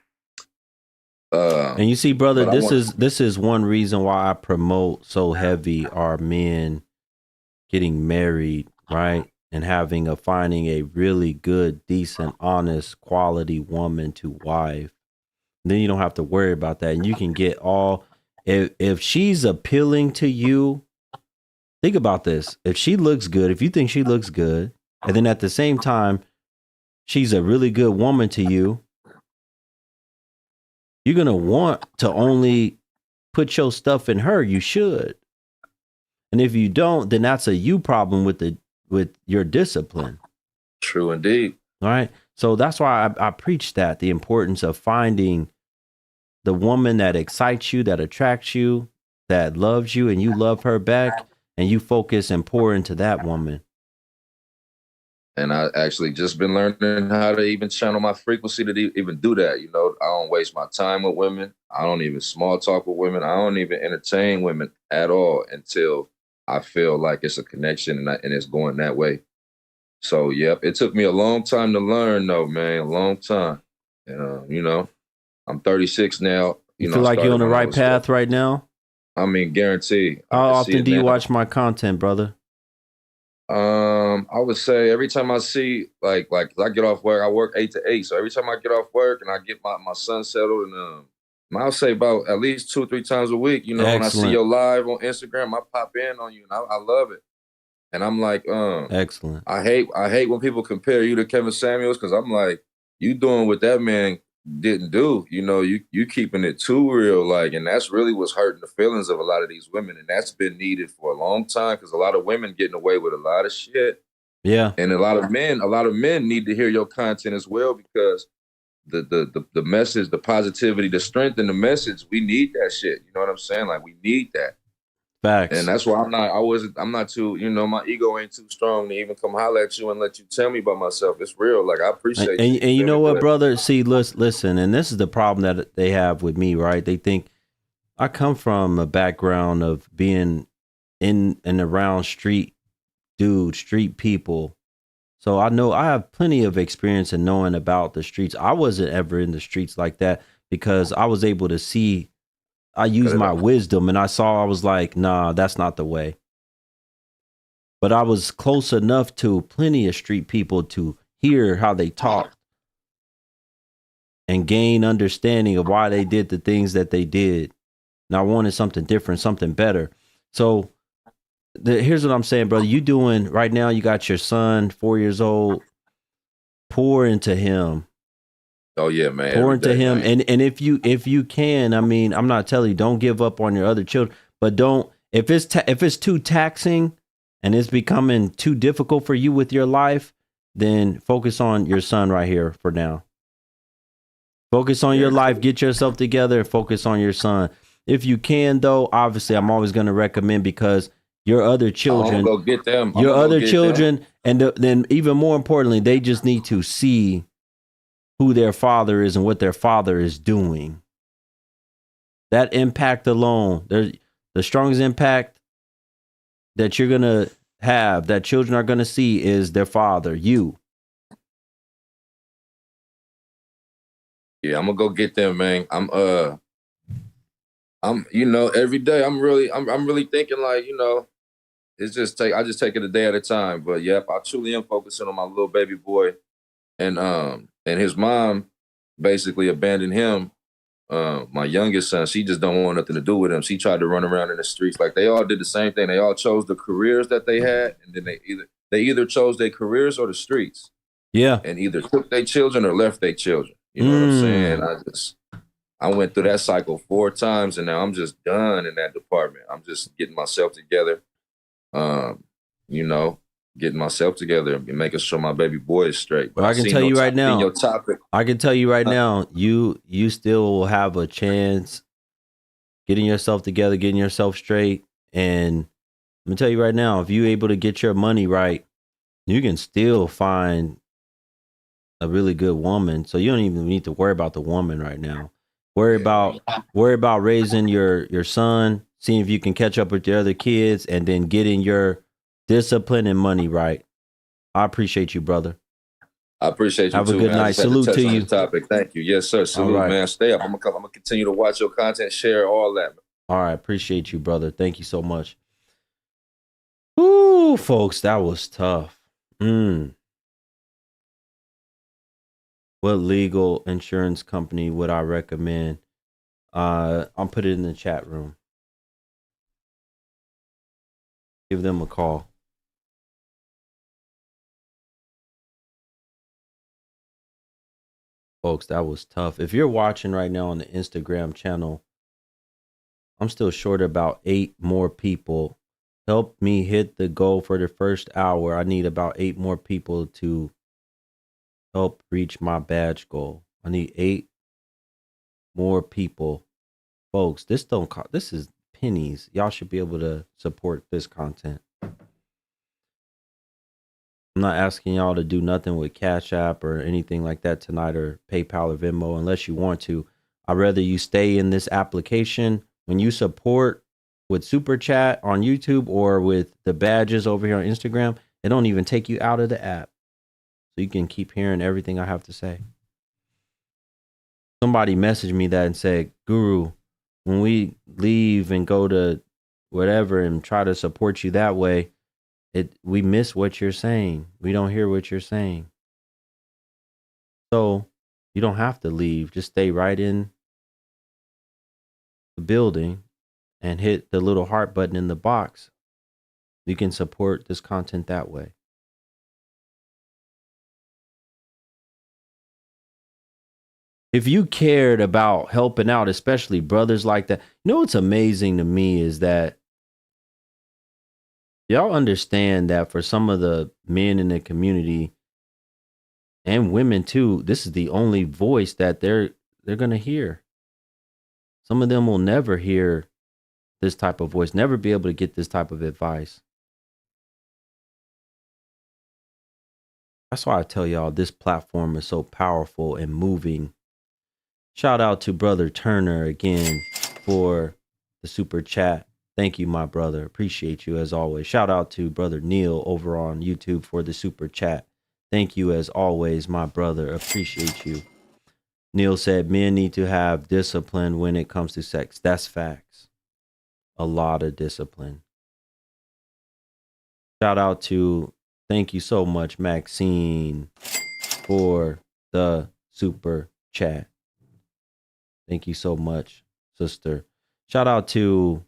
And you see, brother, this is one reason why I promote so heavy our men getting married, right? And finding a really good, decent, honest, quality woman to wife. Then you don't have to worry about that. And you can get if she's appealing to you, think about this. If she looks good, if you think she looks good, and then at the same time, she's a really good woman to you, you're going to want to only put your stuff in her. You should. And if you don't, then that's a you problem with your discipline. True indeed. All right. So that's why I preach that, the importance of finding the woman that excites you, that attracts you, that loves you, and you love her back, and you focus and pour into that woman. And I actually just been learning how to even channel my frequency to even do that. You know, I don't waste my time with women. I don't even small talk with women. I don't even entertain women at all until I feel like it's a connection and it's going that way. So, yep, it took me a long time to learn, though, man, a long time. You know, I'm 36 now. You feel like you're on the right path right now? I mean, guaranteed. How often do you watch my content, brother? I would say every time I see, like I get off work, I work 8 to 8. So every time I get off work and I get my son settled, and I'll say about at least 2 or 3 times a week, you know, Excellent. When I see your live on Instagram, I pop in on you and I love it. And I'm like, excellent. I hate when people compare you to Kevin Samuels, because I'm like, you doing what that man didn't do. You know, you keeping it too real, like, and that's really what's hurting the feelings of a lot of these women, and that's been needed for a long time, because a lot of women getting away with a lot of shit. Yeah, and a lot of men need to hear your content as well, because the message, the positivity, the strength in the message, we need that shit. You know what I'm saying? Like, we need that. Facts. And that's why I'm not too, you know, my ego ain't too strong to even come holler at you and let you tell me about myself. It's real. Like, I appreciate you. And you know what, brother? See, listen, and this is the problem that they have with me, right? They think I come from a background of being in and around street people. So I know I have plenty of experience in knowing about the streets. I wasn't ever in the streets like that because I was able to see. I used my wisdom and I was like, nah, that's not the way. But I was close enough to plenty of street people to hear how they talked and gain understanding of why they did the things that they did. And I wanted something different, something better. So here's what I'm saying, brother. You doing right now, you got your son, 4 years old, pour into him. Oh yeah, man. Pour into him. Man. And if you can, I mean, I'm not telling you don't give up on your other children, but don't, if it's too taxing and it's becoming too difficult for you with your life, then focus on your son right here for now. Focus on your life, get yourself together, and focus on your son. If you can, though, obviously I'm always going to recommend, because your other children, go get them. Your other children, and then even more importantly, they just need to see who their father is and what their father is doing. That impact alone, the strongest impact that you're going to have, that children are going to see, is their father, you. Yeah, I'm gonna go get them, man. I'm you know, every day I'm really thinking, like, you know, I just take it a day at a time. But yep, I truly am focusing on my little baby boy. And his mom basically abandoned him. My youngest son, she just don't want nothing to do with him. She tried to run around in the streets. Like, they all did the same thing. They all chose the careers that they had, and then they either chose their careers or the streets. Yeah. And either took their children or left their children. You know what I'm saying? I went through that cycle 4 times, and now I'm just done in that department. I'm just getting myself together. You know, getting myself together and making sure my baby boy is straight. But I can tell you right now, your topic, I can tell you right now, you still will have a chance getting yourself together, getting yourself straight. And I'm gonna tell you right now, if you're able to get your money right, you can still find a really good woman. So you don't even need to worry about the woman right now. Worry about raising your son, seeing if you can catch up with the other kids, and then getting your discipline and money right. I appreciate you, brother. I appreciate you Have too, a good man. night. I just had Salute to touch to on you. the topic. Thank you. Yes, sir. Salute, right. man. Stay up. I'm gonna continue to watch your content, share all that. All right, appreciate you, brother. Thank you so much. Ooh, folks, that was tough. What legal insurance company would I recommend? I'll put it in the chat room. Give them a call. Folks, that was tough. If you're watching right now on the Instagram channel, I'm still short about 8 more people. Help me hit the goal for the first hour. I need about 8 more people to help reach my badge goal. I need 8 more people. Folks, this is pennies. Y'all should be able to support this content. I'm not asking y'all to do nothing with Cash App or anything like that tonight, or PayPal or Venmo, unless you want to. I'd rather you stay in this application. When you support with Super Chat on YouTube or with the badges over here on Instagram, it don't even take you out of the app. So you can keep hearing everything I have to say. Somebody messaged me that and said, Guru, when we leave and go to whatever and try to support you that way, we miss what you're saying. We don't hear what you're saying. So you don't have to leave. Just stay right in the building and hit the little heart button in the box. You can support this content that way. If you cared about helping out, especially brothers like that, you know what's amazing to me is that y'all understand that for some of the men in the community and women too, this is the only voice that they're going to hear. Some of them will never hear this type of voice, never be able to get this type of advice. That's why I tell y'all this platform is so powerful and moving. Shout out to Brother Turner again for the super chat. Thank you, my brother. Appreciate you as always. Shout out to Brother Neil over on YouTube for the super chat. Thank you as always, my brother. Appreciate you. Neil said men need to have discipline when it comes to sex. That's facts. A lot of discipline. Shout out to, thank you so much, Maxine, for the super chat. Thank you so much, sister. Shout out to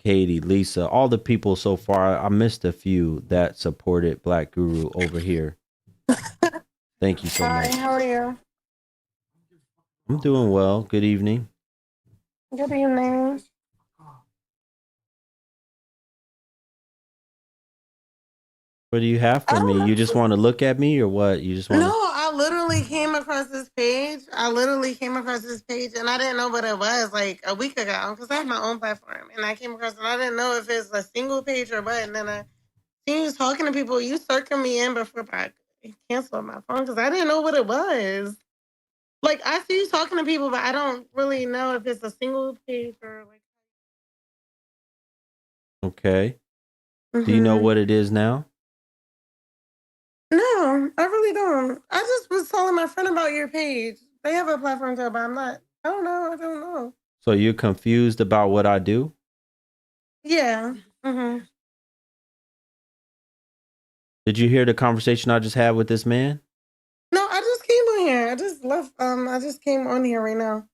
Katie, Lisa, all the people so far. I missed a few that supported Black Guru over here. Thank you so much. Hi, how are you? I'm doing well. Good evening. Good evening. What do you have for me? You just want to look at me or what? You just want No, I literally came across this page. And I didn't know what it was like a week ago because I have my own platform. And I came across it and I didn't know if it's a single page or what. And then I seen you talking to people. You circled me in before I canceled my phone because I didn't know what it was. Like, I see you talking to people, but I don't really know if it's a single page or like. Okay. Do you know what it is now? No, I really don't. I just was telling my friend about your page. They have a platform too, but I don't know. So you're confused about what I do? Yeah. Did you hear the conversation I just had with this man? No, I just came on here. I just left. I just came on here right now.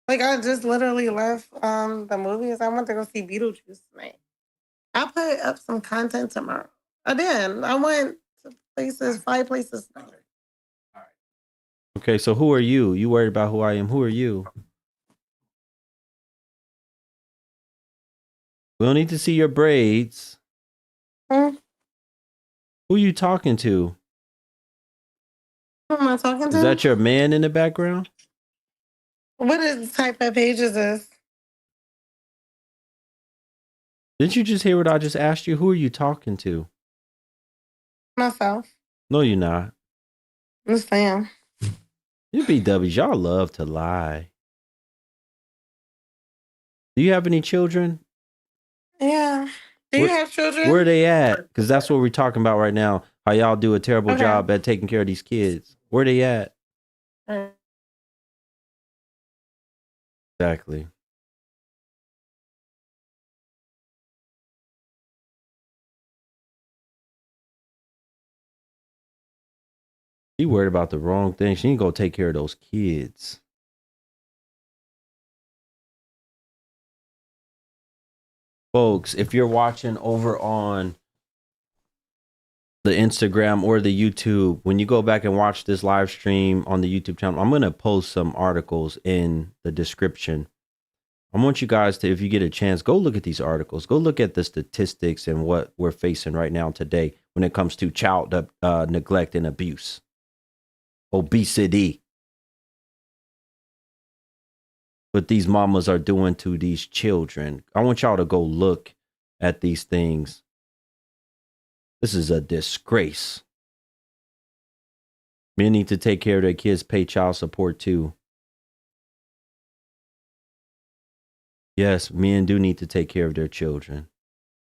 Like, I just literally left the movies. I went to go see Beetlejuice tonight. I'll put up some content tomorrow. I did. I went to 5 places. Okay, so who are you? You worried about who I am? Who are you? We don't need to see your braids. Who are you talking to? Who am I talking to? Is that your man in the background? What is type of page is this? Didn't you just hear what I just asked you? Who are you talking to? Myself. No, you're not. Miss Sam. You BWs, y'all love to lie. Do you have any children? Yeah. Do you have children? Where are they at? Because that's what we're talking about right now. How y'all do a terrible Okay. job at taking care of these kids. Where they at? Exactly. She worried about the wrong thing. She ain't gonna take care of those kids. Folks, if you're watching over on the Instagram or the YouTube, when you go back and watch this live stream on the YouTube channel, I'm going to post some articles in the description. I want you guys to, if you get a chance, go look at these articles. Go look at the statistics and what we're facing right now today when it comes to child neglect and abuse, obesity. What these mamas are doing to these children. I want y'all to go look at these things. This is a disgrace. Men need to take care of their kids, pay child support too. Yes, men do need to take care of their children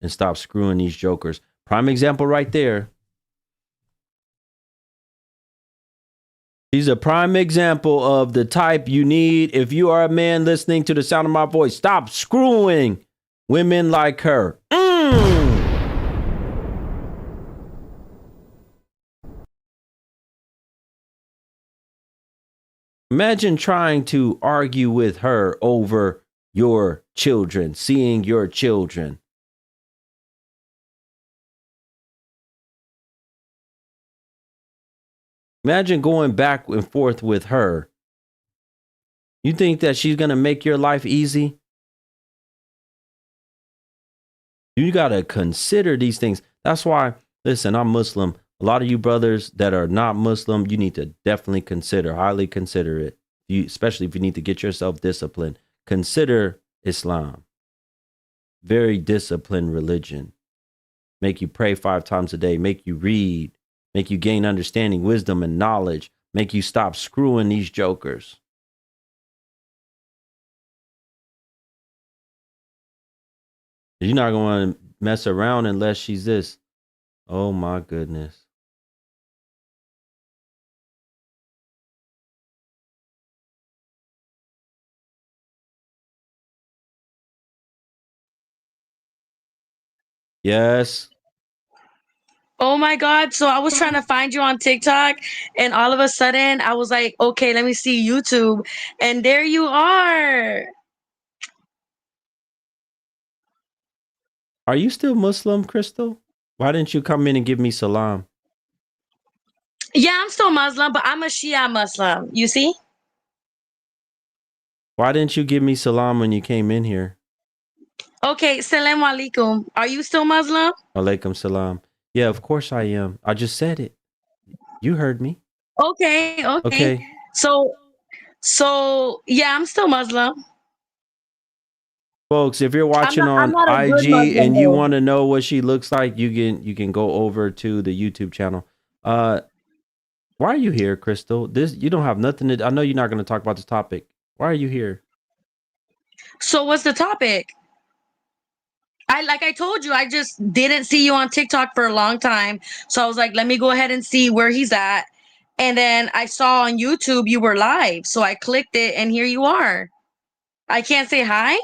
and stop screwing these jokers. Prime example right there. He's a prime example of the type you need if you are a man listening to the sound of my voice. Stop screwing women like her. Imagine trying to argue with her over your children, seeing your children. Imagine going back and forth with her. You think that she's going to make your life easy? You got to consider these things. That's why, listen, I'm Muslim. A lot of you brothers that are not Muslim, you need to definitely consider, highly consider it. Especially if you need to get yourself disciplined. Consider Islam. Very disciplined religion. Make you pray 5 times a day. Make you read. Make you gain understanding, wisdom, and knowledge. Make you stop screwing these jokers. You're not going to mess around unless she's this. Oh my goodness. Yes. Oh my God. So I was trying to find you on TikTok and all of a sudden I was like, okay, let me see YouTube. And there you are. Are you still Muslim, Krystal? Why didn't you come in and give me salam? Yeah, I'm still Muslim, but I'm a Shia Muslim. You see? Why didn't you give me salam when you came in here? Okay, salam alaikum. Are you still Muslim? Alaikum salam. Yeah, of course I am. I just said it. You heard me. Okay. So yeah, I'm still Muslim. Folks, if you're watching I'm on not a good IG Muslim, and you though. want to know what she looks like, you can go over to the YouTube channel. Why are you here, Krystal? You don't have nothing to. I know you're not going to talk about this topic. Why are you here? So what's the topic? Like I told you, I just didn't see you on TikTok for a long time. So I was like, let me go ahead and see where he's at. And then I saw on YouTube you were live. So I clicked it and here you are. I can't say hi?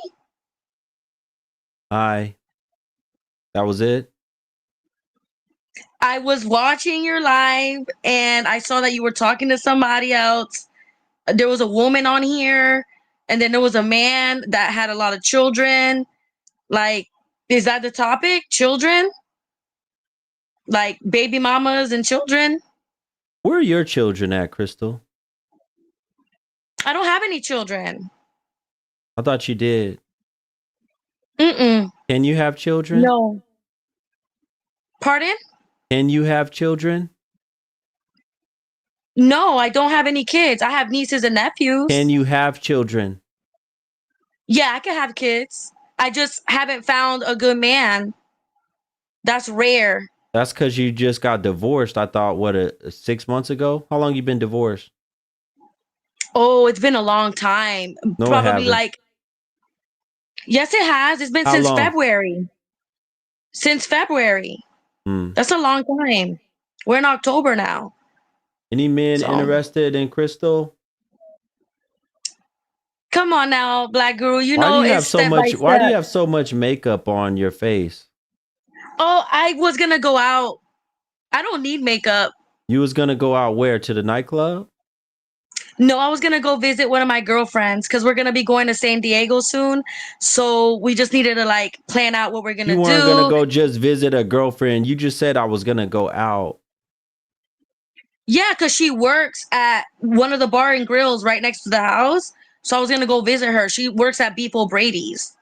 Hi. That was it? I was watching your live and I saw that you were talking to somebody else. There was a woman on here and then there was a man that had a lot of children. Like, is that the topic? Children? Like baby mamas and children? Where are your children at, Krystal? I don't have any children. I thought you did. Mm-mm. Can you have children? No. Pardon? Can you have children? No, I don't have any kids. I have nieces and nephews. Can you have children? Yeah, I can have kids. I just haven't found a good man. That's rare. That's because you just got divorced. I thought, 6 months ago? How long you been divorced? Oh, it's been a long time. No, it Probably haven't. like, yes, it has. It's been How since long? February. Since February. Hmm. That's a long time. We're in October now. Any men So interested in Krystal? come on now, Black Guru. You Why do know you have it's so step by much? Why do you step. have so much makeup on your face? Oh, I was gonna go out. I don't need makeup. You was gonna go out where, to the nightclub? No, I was gonna go visit one of my girlfriends because we're gonna be going to San Diego soon. So we just needed to like plan out what we're You gonna weren't gonna do. go just visit a girlfriend. You just said I was gonna go out. Yeah, because she works at one of the bar and grills right next to the house. So I was gonna go visit her. She works at Beef O'Brady's.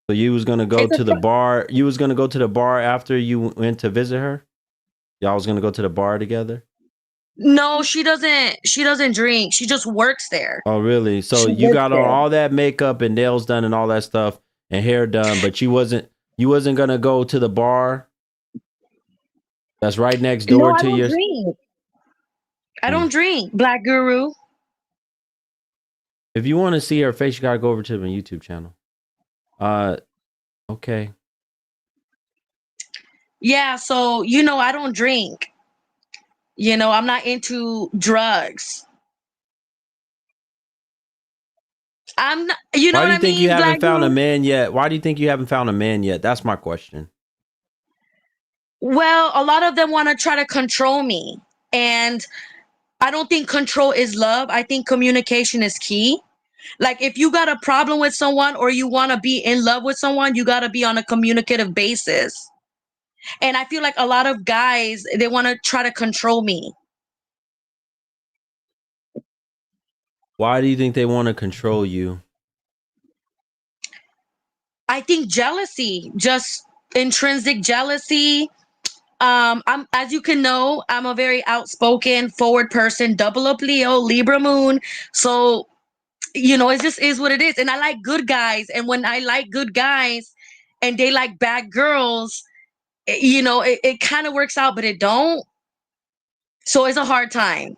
So you was gonna go It's a to the bar. You was gonna go to the bar after you went to visit her. Y'all was gonna go to the bar together. No, she doesn't. She doesn't drink. She just works there. Oh, really? So She you works got on there. all that makeup and nails done and all that stuff and hair done, but you wasn't. You wasn't gonna go to the bar that's right next No, door I to don't your. drink. I Hmm. don't drink, Black Guru. If you want to see her face, you gotta go over to my YouTube channel. Okay. Yeah, so you know I don't drink. You know, I'm not into drugs. I'm not, you know Why what do I you think you mean, Black haven't found a Guru? man yet? Why do you think you haven't found a man yet? That's my question. Well, a lot of them want to try to control me. And I don't think control is love. I think communication is key. Like if you got a problem with someone or you want to be in love with someone, you got to be on a communicative basis. And I feel like a lot of guys, they want to try to control me. Why do you think they want to control you? I think jealousy, just intrinsic jealousy. I'm, as you can know, I'm a very outspoken, forward person, double up Leo, Libra moon. So, you know, it just is what it is. And I like good guys. And when I like good guys and they like bad girls, you know, it kind of works out, but it don't. So it's a hard time.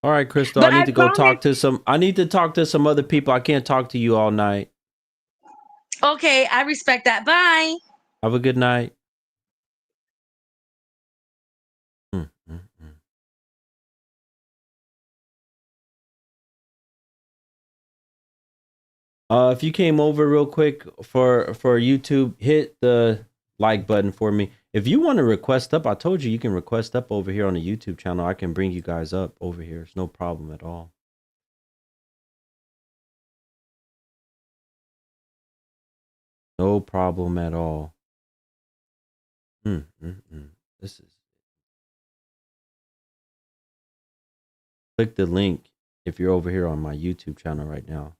All right, Krystal, I But need I to go promise. talk to some. I need to talk to some other people. I can't talk to you all night. Okay, I respect that. Bye. Have a good night. Mm, mm, mm. If you came over real quick for YouTube, hit the like button for me. If you want to request up, I told you you can request up over here on the YouTube channel. I can bring you guys up over here. It's no problem at all. No problem at all. This is. Click the link if you're over here on my YouTube channel right now.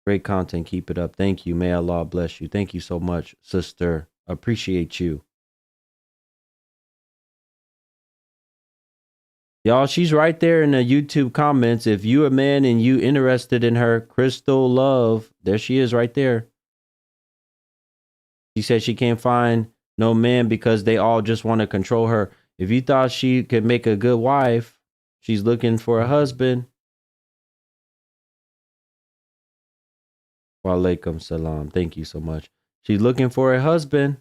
Great content. Keep it up. Thank you. May Allah bless you. Thank you so much, sister. Appreciate you. Y'all, she's right there in the YouTube comments. If you a man and you interested in her, Krystal Love, there she is right there. She said she can't find no man because they all just want to control her. If you thought she could make a good wife, she's looking for a husband. Wa alaikum salam. Thank you so much. She's looking for a husband.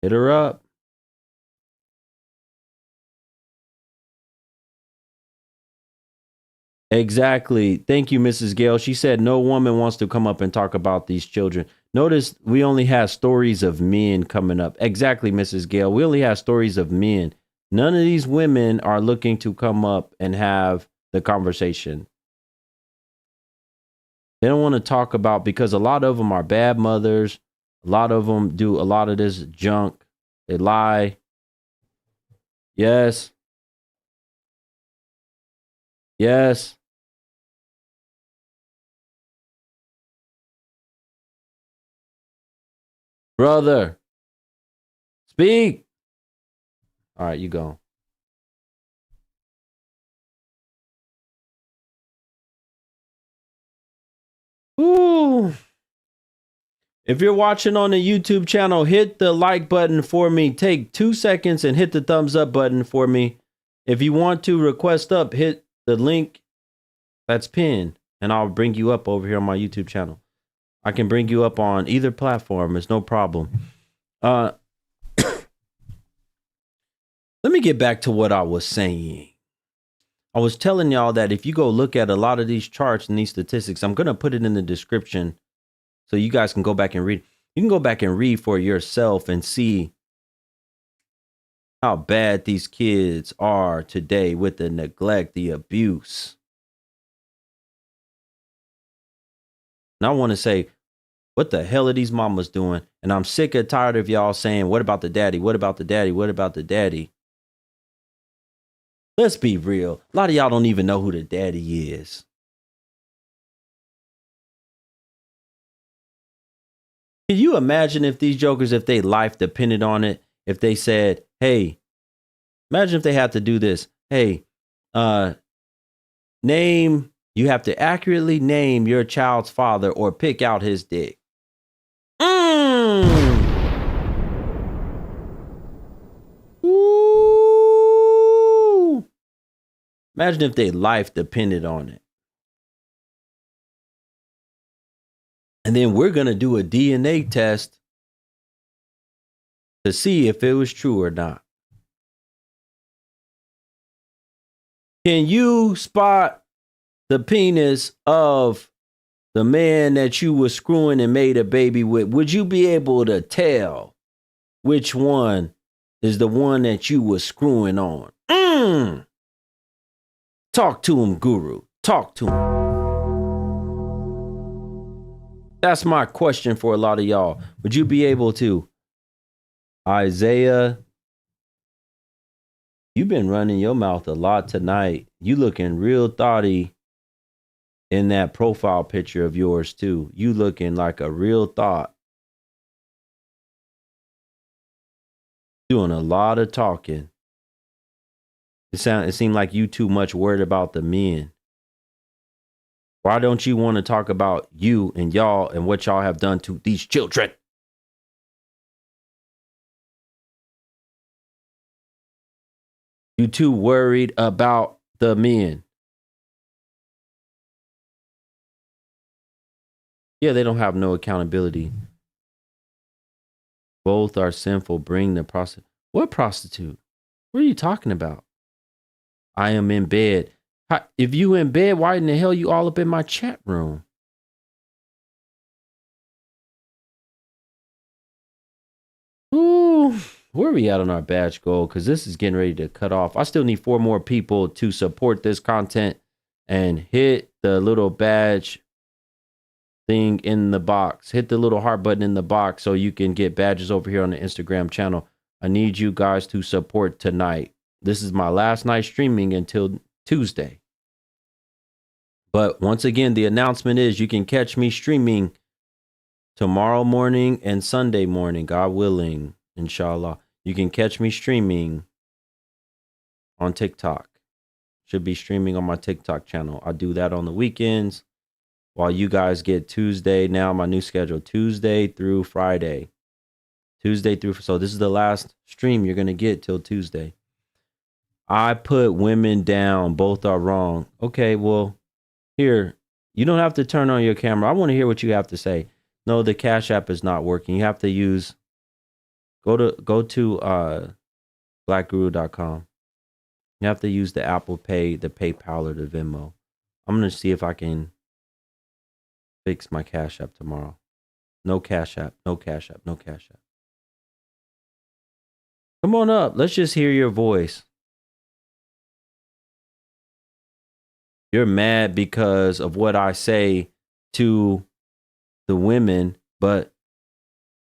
Hit her up. Exactly. Thank you, Mrs. Gale. She said no woman wants to come up and talk about these children. Notice we only have stories of men coming up. Exactly, Mrs. Gale. We only have stories of men. None of these women are looking to come up and have the conversation. They don't want to talk about, because a lot of them are bad mothers. A lot of them do a lot of this junk. They lie. Yes. Yes. Brother. Speak. All right, you go. Ooh. If you're watching on the YouTube channel, hit the like button for me. Take 2 seconds and hit the thumbs up button for me. If you want to request up, hit the link that's pinned, and I'll bring you up over here on my YouTube channel. I can bring you up on either platform. It's no problem. Let me get back to what I was saying. I was telling y'all that if you go look at a lot of these charts and these statistics, I'm going to put it in the description so you guys can go back and read. You can go back and read for yourself and see how bad these kids are today with the neglect, the abuse. And I want to say, what the hell are these mamas doing? And I'm sick and tired of y'all saying, what about the daddy? What about the daddy? What about the daddy? Let's be real. A lot of y'all don't even know who the daddy is. Can you imagine if these jokers, if their life depended on it, if they said, hey, imagine if they had to do this. Hey, you have to accurately name your child's father or pick out his dick. Ooh. Imagine if their life depended on it. And then we're going to do a DNA test to see if it was true or not. Can you spot the penis of the man that you were screwing and made a baby with? Would you be able to tell which one is the one that you were screwing on? Talk to him, Guru. Talk to him. That's my question for a lot of y'all. Would you be able to? Isaiah, you've been running your mouth a lot tonight. You looking real thoughty in that profile picture of yours too. You looking like a real thought. Doing a lot of talking. It seemed like you too much worried about the men. Why don't you want to talk about you and y'all and what y'all have done to these children? You too worried about the men. Yeah, they don't have no accountability. Both are sinful. Bring the prostitute. What prostitute? What are you talking about? I am in bed. If you in bed, why in the hell you all up in my chat room? Ooh, where are we at on our badge goal? Because this is getting ready to cut off. I still need 4 more people to support this content and hit the little badge thing in the box. Hit the little heart button in the box so you can get badges over here on the Instagram channel. I need you guys to support tonight. This is my last night streaming until Tuesday. But once again, the announcement is you can catch me streaming tomorrow morning and Sunday morning, God willing, inshallah. You can catch me streaming on TikTok. Should be streaming on my TikTok channel. I do that on the weekends while you guys get Tuesday. Now my new schedule, Tuesday through Friday. So this is the last stream you're going to get till Tuesday. I put women down. Both are wrong. Okay, well, here, you don't have to turn on your camera. I want to hear what you have to say. No, the Cash App is not working. You have to use, go to blackguru.com. You have to use the Apple Pay, the PayPal, or the Venmo. I'm going to see if I can fix my Cash App tomorrow. No Cash App, no Cash App, no Cash App. Come on up. Let's just hear your voice. You're mad because of what I say to the women, but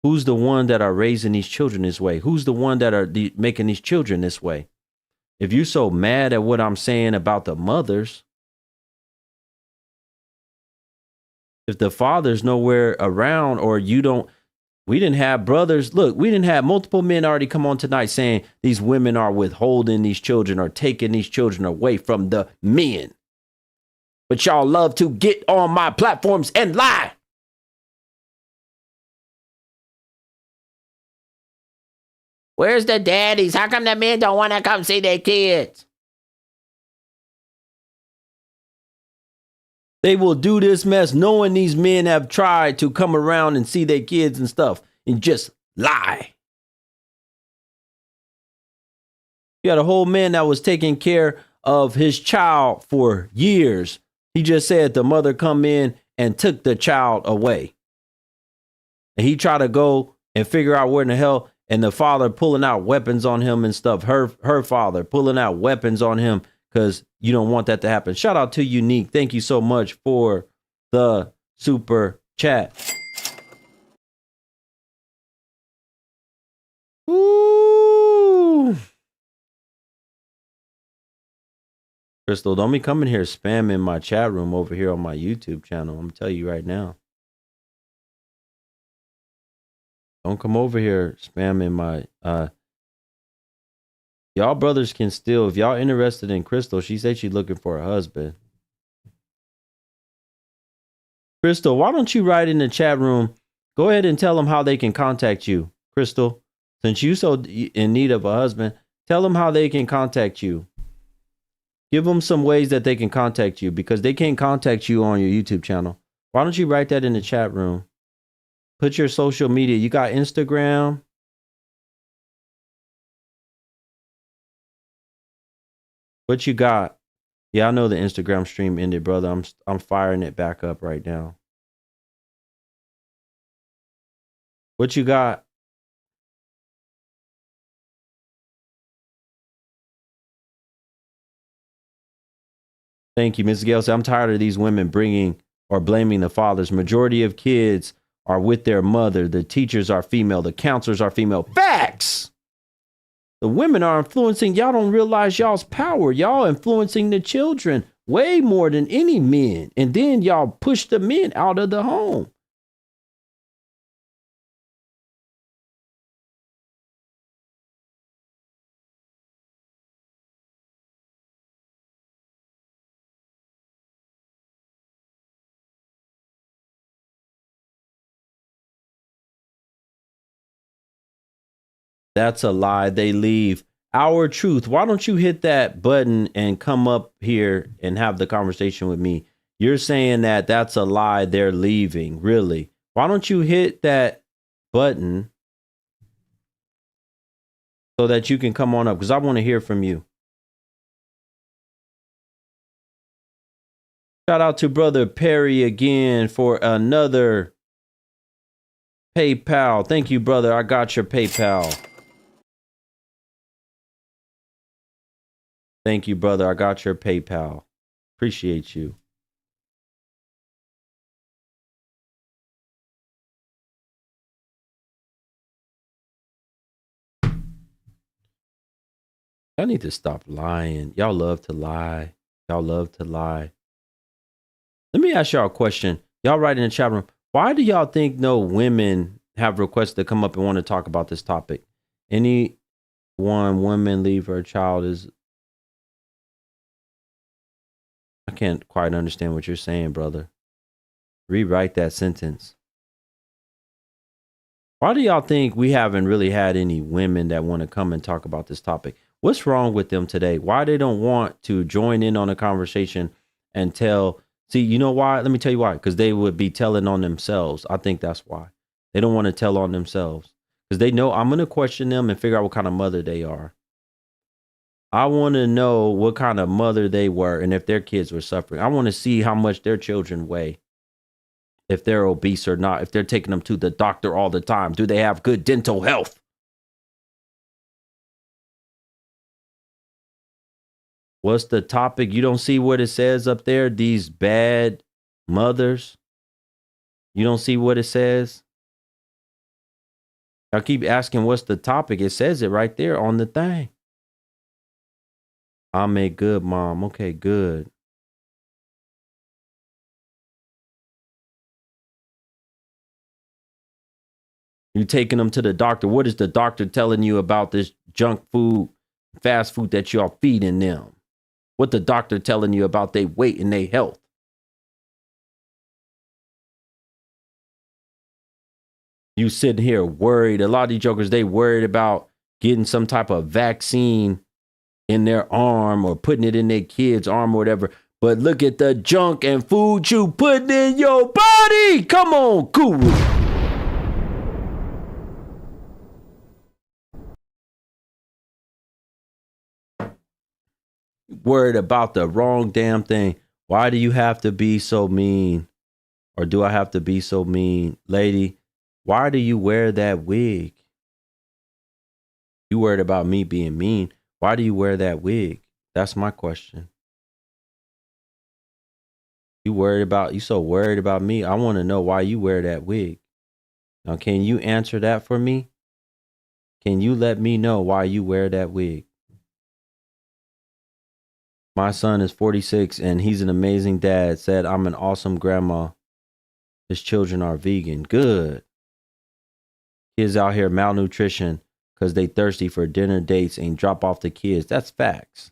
who's the one that are raising these children this way? Who's the one that are making these children this way? If you're so mad at what I'm saying about the mothers, if the father's nowhere around or you don't, we didn't have brothers. Look, we didn't have multiple men already come on tonight saying these women are withholding these children or taking these children away from the men. But y'all love to get on my platforms and lie. Where's the daddies? How come the men don't want to come see their kids? They will do this mess knowing these men have tried to come around and see their kids and stuff and just lie. You had a whole man that was taking care of his child for years. He just said the mother come in and took the child away. And he tried to go and figure out where in the hell, and the father pulling out weapons on him and stuff. Her father pulling out weapons on him because you don't want that to happen. Shout out to Unique. Thank you so much for the super chat. Ooh. Krystal, don't be coming here spamming my chat room over here on my YouTube channel. I'm telling you right now. Don't come over here spamming my y'all brothers can still, if y'all interested in Krystal, she said she's looking for a husband. Krystal, why don't you write in the chat room? Go ahead and tell them how they can contact you. Krystal, since you so in need of a husband, tell them how they can contact you. Give them some ways that they can contact you because they can't contact you on your YouTube channel. Why don't you write that in the chat room? Put your social media. You got Instagram. What you got? Yeah, I know the Instagram stream ended, brother. I'm firing it back up right now. What you got? Thank you, Ms. Gale. I'm tired of these women bringing or blaming the fathers. Majority of kids are with their mother. The teachers are female. The counselors are female. Facts! The women are influencing. Y'all don't realize y'all's power. Y'all influencing the children way more than any men. And then y'all push the men out of the home. That's a lie. They leave. Our truth. Why don't you hit that button and come up here and have the conversation with me? You're saying that that's a lie. They're leaving. Really? Why don't you hit that button so that you can come on up? Because I want to hear from you. Shout out to Brother Perry again for another PayPal. Thank you, brother. I got your PayPal. Thank you, brother. I got your PayPal. Appreciate you. Y'all need to stop lying. Y'all love to lie. Y'all love to lie. Let me ask y'all a question. Y'all write in the chat room. Why do y'all think no women have requests to come up and want to talk about this topic? Any one woman leave her child is... I can't quite understand what you're saying, brother. Rewrite that sentence. Why do y'all think we haven't really had any women that want to come and talk about this topic? What's wrong with them today? Why they don't want to join in on a conversation and tell? See, you know why? Let me tell you why. Because they would be telling on themselves. I think that's why. They don't want to tell on themselves. Because they know I'm going to question them and figure out what kind of mother they are. I want to know what kind of mother they were and if their kids were suffering. I want to see how much their children weigh. If they're obese or not. If they're taking them to the doctor all the time. Do they have good dental health? What's the topic? You don't see what it says up there? These bad mothers. You don't see what it says? I keep asking what's the topic. It says it right there on the thing. I'm a good mom. Okay, good. You taking them to the doctor. What is the doctor telling you about this junk food, fast food that y'all feeding them? What the doctor telling you about their weight and their health? You sitting here worried. A lot of these jokers, they worried about getting some type of vaccine in their arm or putting it in their kid's arm or whatever. But look at the junk and food you putting in your body. Come on, guru. Worried about the wrong damn thing. Why do you have to be so mean? Or do I have to be so mean? Lady, why do you wear that wig? You worried about me being mean. Why do you wear that wig? That's my question. You so worried about me. I want to know why you wear that wig. Now, can you answer that for me? Can you let me know why you wear that wig? My son is 46 and he's an amazing dad. Said, I'm an awesome grandma. His children are vegan. Good. Kids out here malnutrition because they thirsty for dinner dates and drop off the kids. That's facts.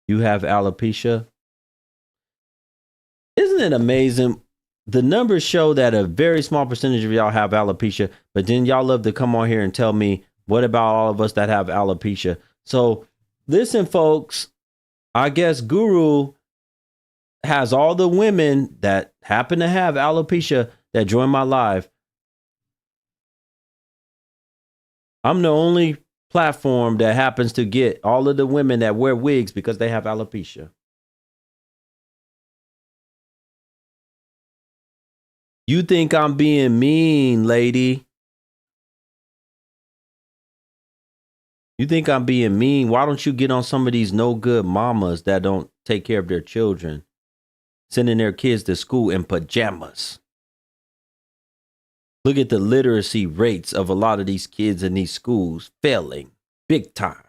You have alopecia. Isn't it amazing? The numbers show that a very small percentage of y'all have alopecia, but then y'all love to come on here and tell me, what about all of us that have alopecia? So listen, folks, I guess Guru has all the women that happen to have alopecia that join my live. I'm the only platform that happens to get all of the women that wear wigs because they have alopecia. You think I'm being mean, lady? You think I'm being mean? Why don't you get on some of these no good mamas that don't take care of their children, sending their kids to school in pajamas? Look at the literacy rates of a lot of these kids in these schools failing big time.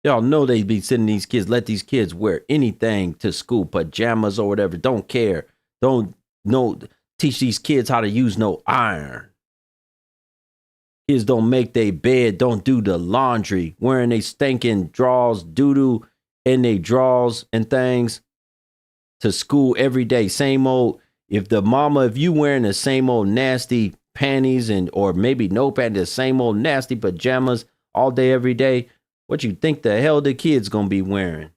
Y'all know they be sending these kids, let these kids wear anything to school, pajamas or whatever. Don't care. Don't teach these kids how to use no iron. Kids don't make their bed, don't do the laundry, wearing they stinking drawers, doo-doo in they drawers and things to school every day. Same old, if you wearing the same old nasty panties or maybe no panties, the same old nasty pajamas all day, every day, what you think the hell the kids gonna be wearing?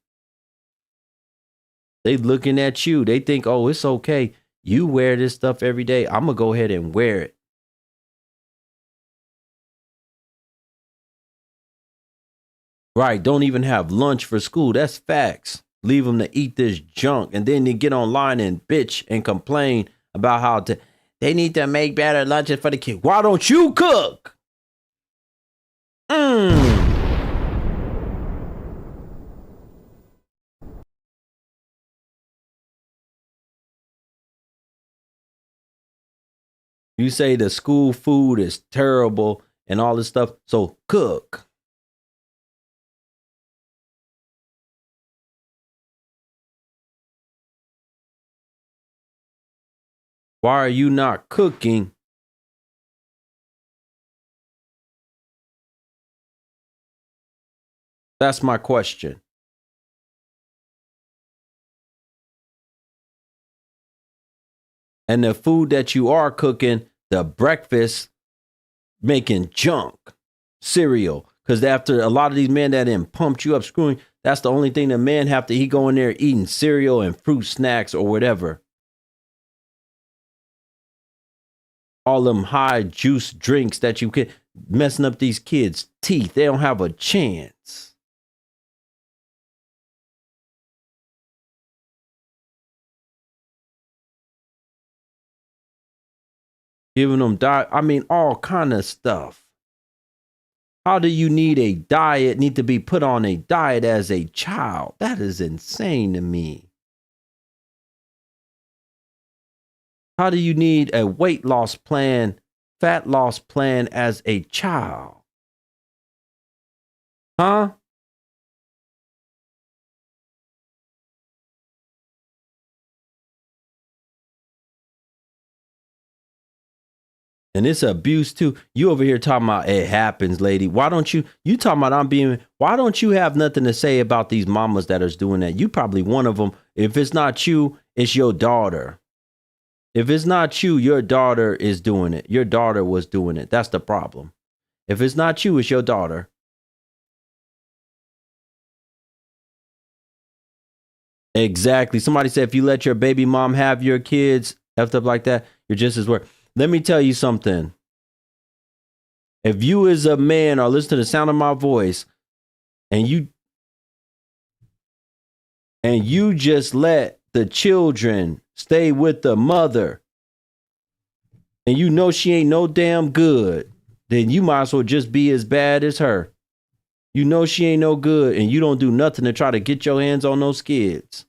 They looking at you. They think, oh, it's okay. You wear this stuff every day. I'm gonna go ahead and wear it. Right, don't even have lunch for school. That's facts. Leave them to eat this junk. And then they get online and bitch and complain about how they need to make better lunches for the kids. Why don't you cook? You say the school food is terrible and all this stuff, so cook. Why are you not cooking? That's my question. And the food that you are cooking, the breakfast, making junk, cereal. Because after a lot of these men that didn't pumped you up screwing, that's the only thing the men have to, he go in there eating cereal and fruit snacks or whatever. All them high juice drinks that you can, messing up these kids' teeth. They don't have a chance. Giving them all kind of stuff. How do you need to be put on a diet as a child? That is insane to me. How do you need a weight loss plan, fat loss plan as a child? Huh? And it's abuse too. You over here talking about it happens, lady. Why don't you talking about why don't you have nothing to say about these mamas that are doing that? You probably one of them. If it's not you, it's your daughter. If it's not you, your daughter is doing it. Your daughter was doing it. That's the problem. If it's not you, it's your daughter. Exactly. Somebody said if you let your baby mom have your kids, effed up like that, you're just as worse. Let me tell you something. If you as a man are listening to the sound of my voice and you just let the children stay with the mother and you know she ain't no damn good, then you might as well just be as bad as her. You know she ain't no good and you don't do nothing to try to get your hands on those kids.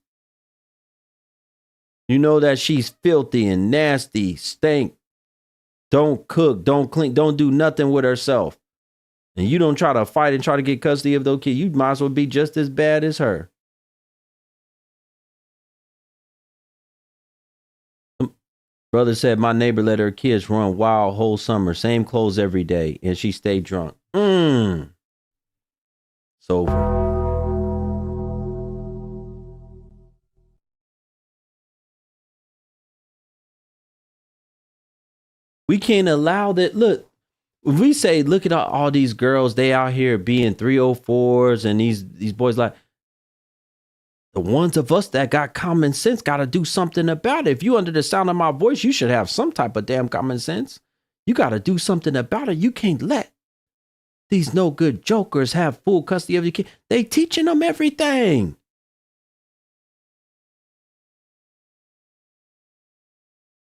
You know that she's filthy and nasty, stink. Don't cook, don't clean, don't do nothing with herself. And you don't try to fight and try to get custody of those kids. You might as well be just as bad as her. Brother said, my neighbor let her kids run wild whole summer. Same clothes every day. And she stayed drunk. It's over. We can't allow that. Look, if we say, look at all these girls, they out here being 304s and these boys like, the ones of us that got common sense got to do something about it. If you under the sound of my voice, you should have some type of damn common sense. You got to do something about it. You can't let these no good jokers have full custody of your kid. They teaching them everything.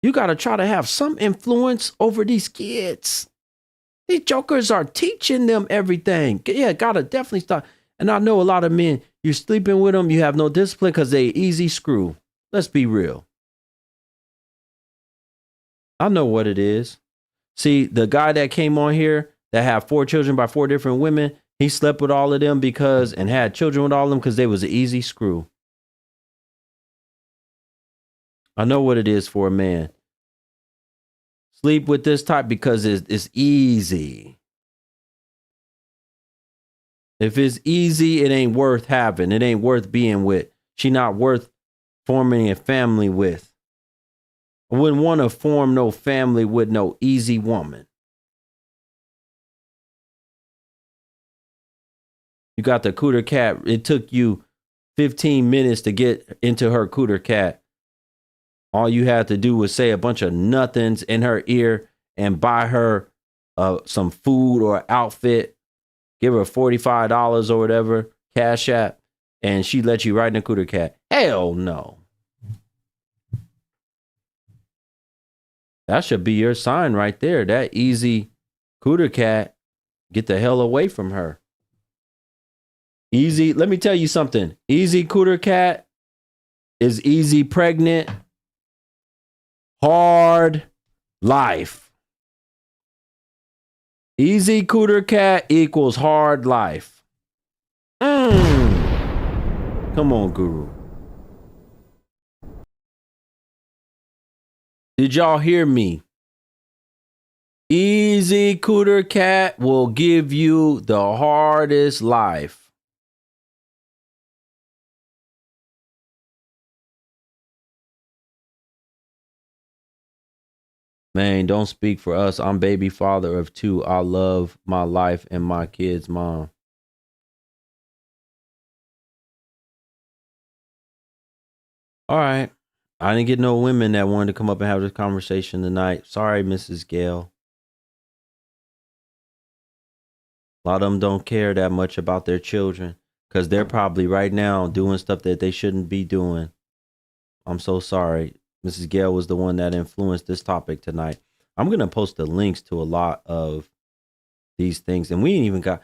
You got to try to have some influence over these kids. These jokers are teaching them everything. Yeah, got to definitely start. And I know a lot of men, you're sleeping with them, you have no discipline because they easy screw. Let's be real. I know what it is. See, the guy that came on here that had 4 children by 4 different women, he slept with all of them and had children with all of them because they was an easy screw. I know what it is for a man. Sleep with this type because it's easy. If it's easy, it ain't worth having. It ain't worth being with. She not worth forming a family with. I wouldn't want to form no family with no easy woman. You got the cooter cat. It took you 15 minutes to get into her cooter cat. All you had to do was say a bunch of nothings in her ear and buy her some food or outfit. Give her $45 or whatever, Cash App, and she let you right in the cooter cat. Hell no. That should be your sign right there. That easy cooter cat, get the hell away from her. Easy, let me tell you something. Easy cooter cat is easy pregnant. Hard life. Easy cooter cat equals hard life. Come on, Guru. Did y'all hear me? Easy cooter cat will give you the hardest life. Man, don't speak for us. I'm baby father of 2. I love my life and my kids' mom. All right. I didn't get no women that wanted to come up and have this conversation tonight. Sorry, Mrs. Gale. A lot of them don't care that much about their children because they're probably right now doing stuff that they shouldn't be doing. I'm so sorry. Mrs. Gale was the one that influenced this topic tonight. I'm going to post the links to a lot of these things. And we ain't even got,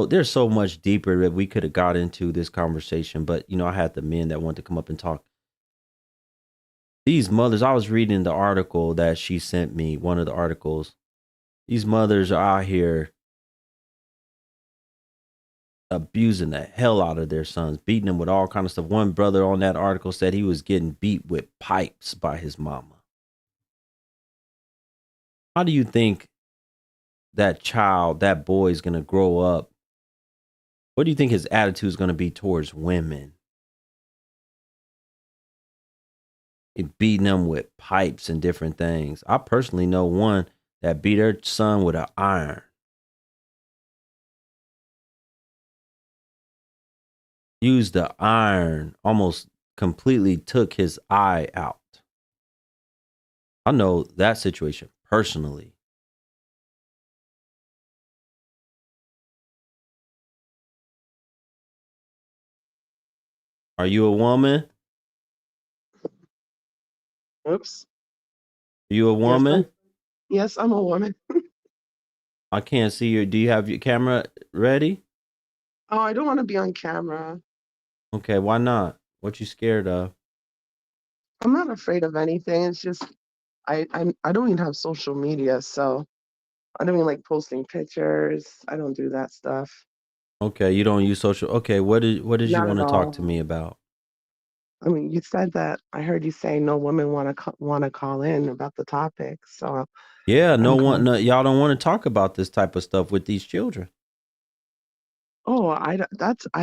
there's so much deeper that we could have got into this conversation. But, I had the men that wanted to come up and talk. These mothers, I was reading the article that she sent me, one of the articles. These mothers are out here abusing the hell out of their sons, beating them with all kind of stuff. One brother on that article said he was getting beat with pipes by his mama. How do you think that child, that boy is going to grow up? What do you think his attitude is going to be towards women? Beating them with pipes and different things. I personally know one that beat her son with an iron. Used the iron, almost completely took his eye out. I know that situation personally. Are you a woman? Oops. Are you a woman? Yes, I'm a woman. I can't see you. Do you have your camera ready? Oh, I don't want to be on camera. Okay, why not? What you scared of? I'm not afraid of anything. It's just I don't even have social media, so I don't even like posting pictures. I don't do that stuff. Okay, you don't use social. Okay, what did you Not want at to talk to all. me about? I mean, you said that. I heard you say no women want to call in about the topic. So Yeah, I'm calling. y'all don't want to talk about this type of stuff with these children. Oh, I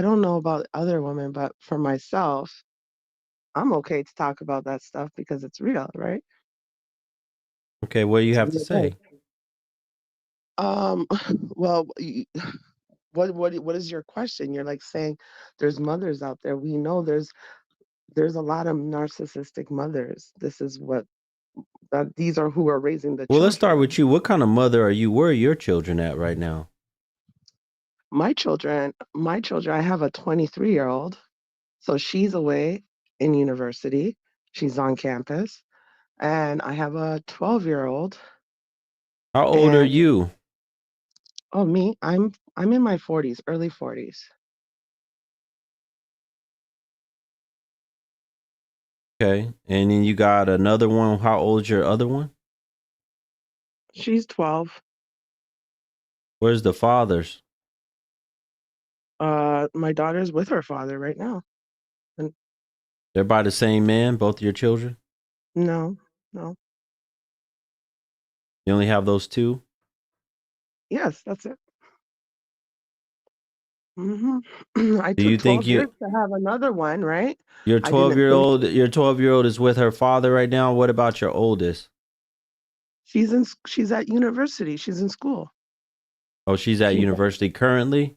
don't know about other women, but for myself, I'm okay to talk about that stuff because it's real, right? Okay, what do you It's a have to real thing. say? Um, well, what is your question? You're like saying there's mothers out there. We know there's a lot of narcissistic mothers. This is what that these are who are raising the Well, let's start children. with you. What kind of mother are you? Where are your children at right now? My children, I have a 23-year-old, so she's away in university. She's on campus, and I have a 12-year-old. How old are And you? oh, me, I'm in my 40s, early 40s. Okay, and then you got another one. How old's your other one? She's 12. Where's the fathers? My daughter's with her father right now. And They're by the same man, both your children? no, no. You only have those two? Yes, that's it. I Do took you think 12 years to have another one, right? your I 12 didn't year think old your 12-year-old is with her father right now? What about your oldest? she's at university. She's in school Oh, she's at She's university currently?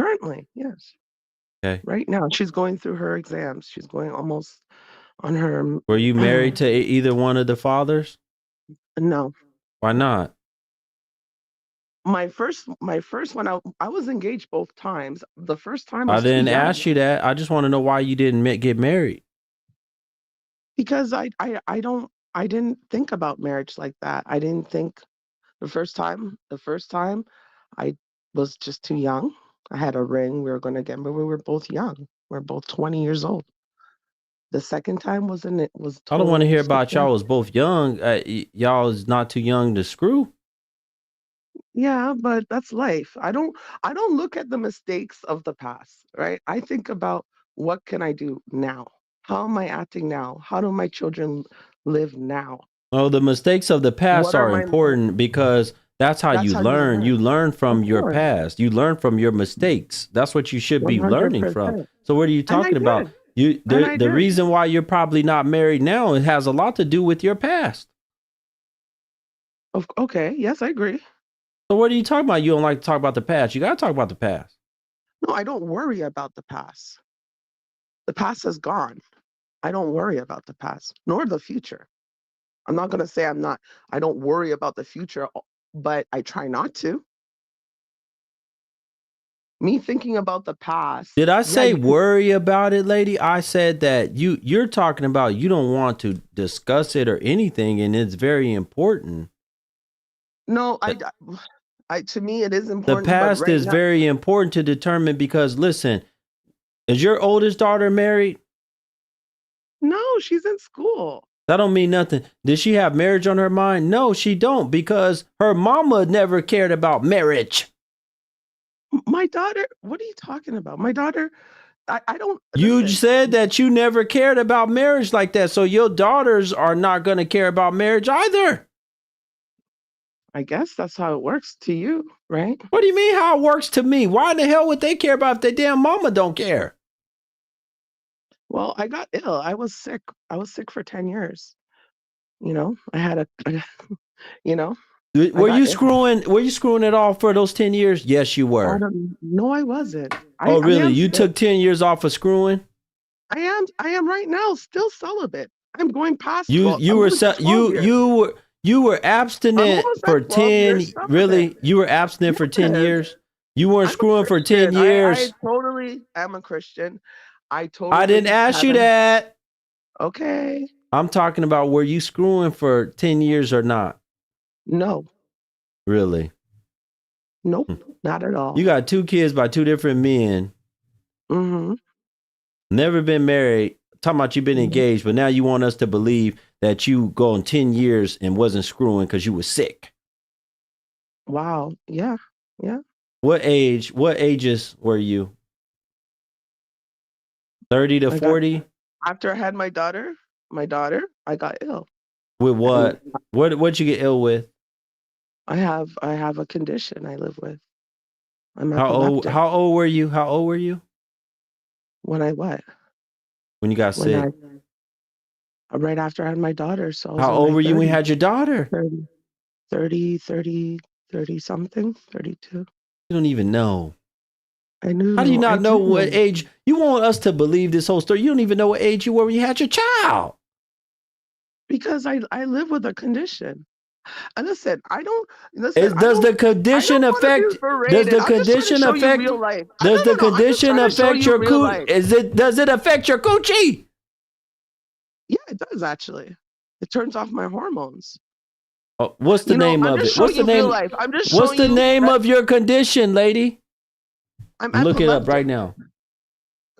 currently, yes. Okay. Right now, she's going through her exams. She's going almost on her. Were you married to either one of the fathers? No, Why no. not? My first one, I was engaged both times. The first time I I was too didn't young ask you that. I just want to know why you didn't get married. because I didn't think about marriage like that. I didn't think the first time I was just too young. I had a ring we were going to get, but we were both young. We're both 20 years old. The second time was I don't want to total hear about success. y'all was both young. Y'all is not too young to screw. Yeah, but that's life. I don't look at the mistakes of the past, right? I think about what can I do now? How am I acting now? How do my children live now? Oh, the mistakes of the past What are are my important because that's how That's you how you learn. learn. You learn Of from your course, past. You learn from your mistakes. That's what you should be learning from. 100%. So what are you And I talking about? did. You And I the did. reason why you're probably not married now, it has a lot to do with your past. Okay, yes, I agree. So what are you talking about? You don't like to talk about the past. You got to talk about the past. No, I don't worry about the past. The past is gone. I don't worry about the past, nor the future. I'm not going to say I don't worry about the future, but I try not to. Me thinking about the past, Did I yeah, say you could. worry about it, lady? I said that you're talking about you don't want to discuss it or anything, and it's very important. No, Uh, to me, it is The important, but past right is now, very important to determine because listen, is your oldest daughter married? no, she's in school. That don't mean nothing. Did she have marriage on her mind? No, she don't because her mama never cared about marriage. My daughter, what are you talking about? My daughter, I don't You listen. said that you never cared about marriage like that, so your daughters are not going to care about marriage either. I guess that's how it works to you, right? What do you mean how it works to me? Why in the hell would they care about if their damn mama don't care? Well, I got ill. I was sick. I was sick for 10 years. You know, I had you know, Were you screwing it off for those 10 years? Yes, you were. No, I wasn't. Oh, really? You took 10 years off of screwing? I am right now still celibate. I'm going past You 12. you I'm were going to 12 years. you were abstinent almost for at 12 10 years celibate. really? You were abstinent for 10 Yes. years? You weren't I'm a screwing for 10 Christian. years? I totally am a Christian. I totally I didn't ask you that. Okay. I'm talking about were you screwing for 10 years or not? No. Really? Nope. Not at all. You got 2 kids by 2 different men. Mm-hmm. Never been married. Talking about you been engaged, but now you want us to believe that you go on 10 years and wasn't screwing because you were sick. Wow. Yeah. Yeah. What ages were you? 30 to 40? After I had my daughter, I got ill. With what? What'd you get ill with? I have a condition I live with. I'm How epileptic. How old were you? How old were you? When I what? When you got sick? Right after I had my daughter. So how old were you when you had your daughter? 30 something, 32. You don't even know. I knew. How do you not know what age? You want us to believe this whole story. You don't even know what age you were when you had your child. Because I live with a condition. And listen, I don't listen. Does the condition affect? Does the condition affect? Does the condition affect your coochie? Does it affect your coochie? Yeah, it does actually. It turns off my hormones. Oh, what's the name of it? What's the name? What's the name of your condition, lady? Look it up right now.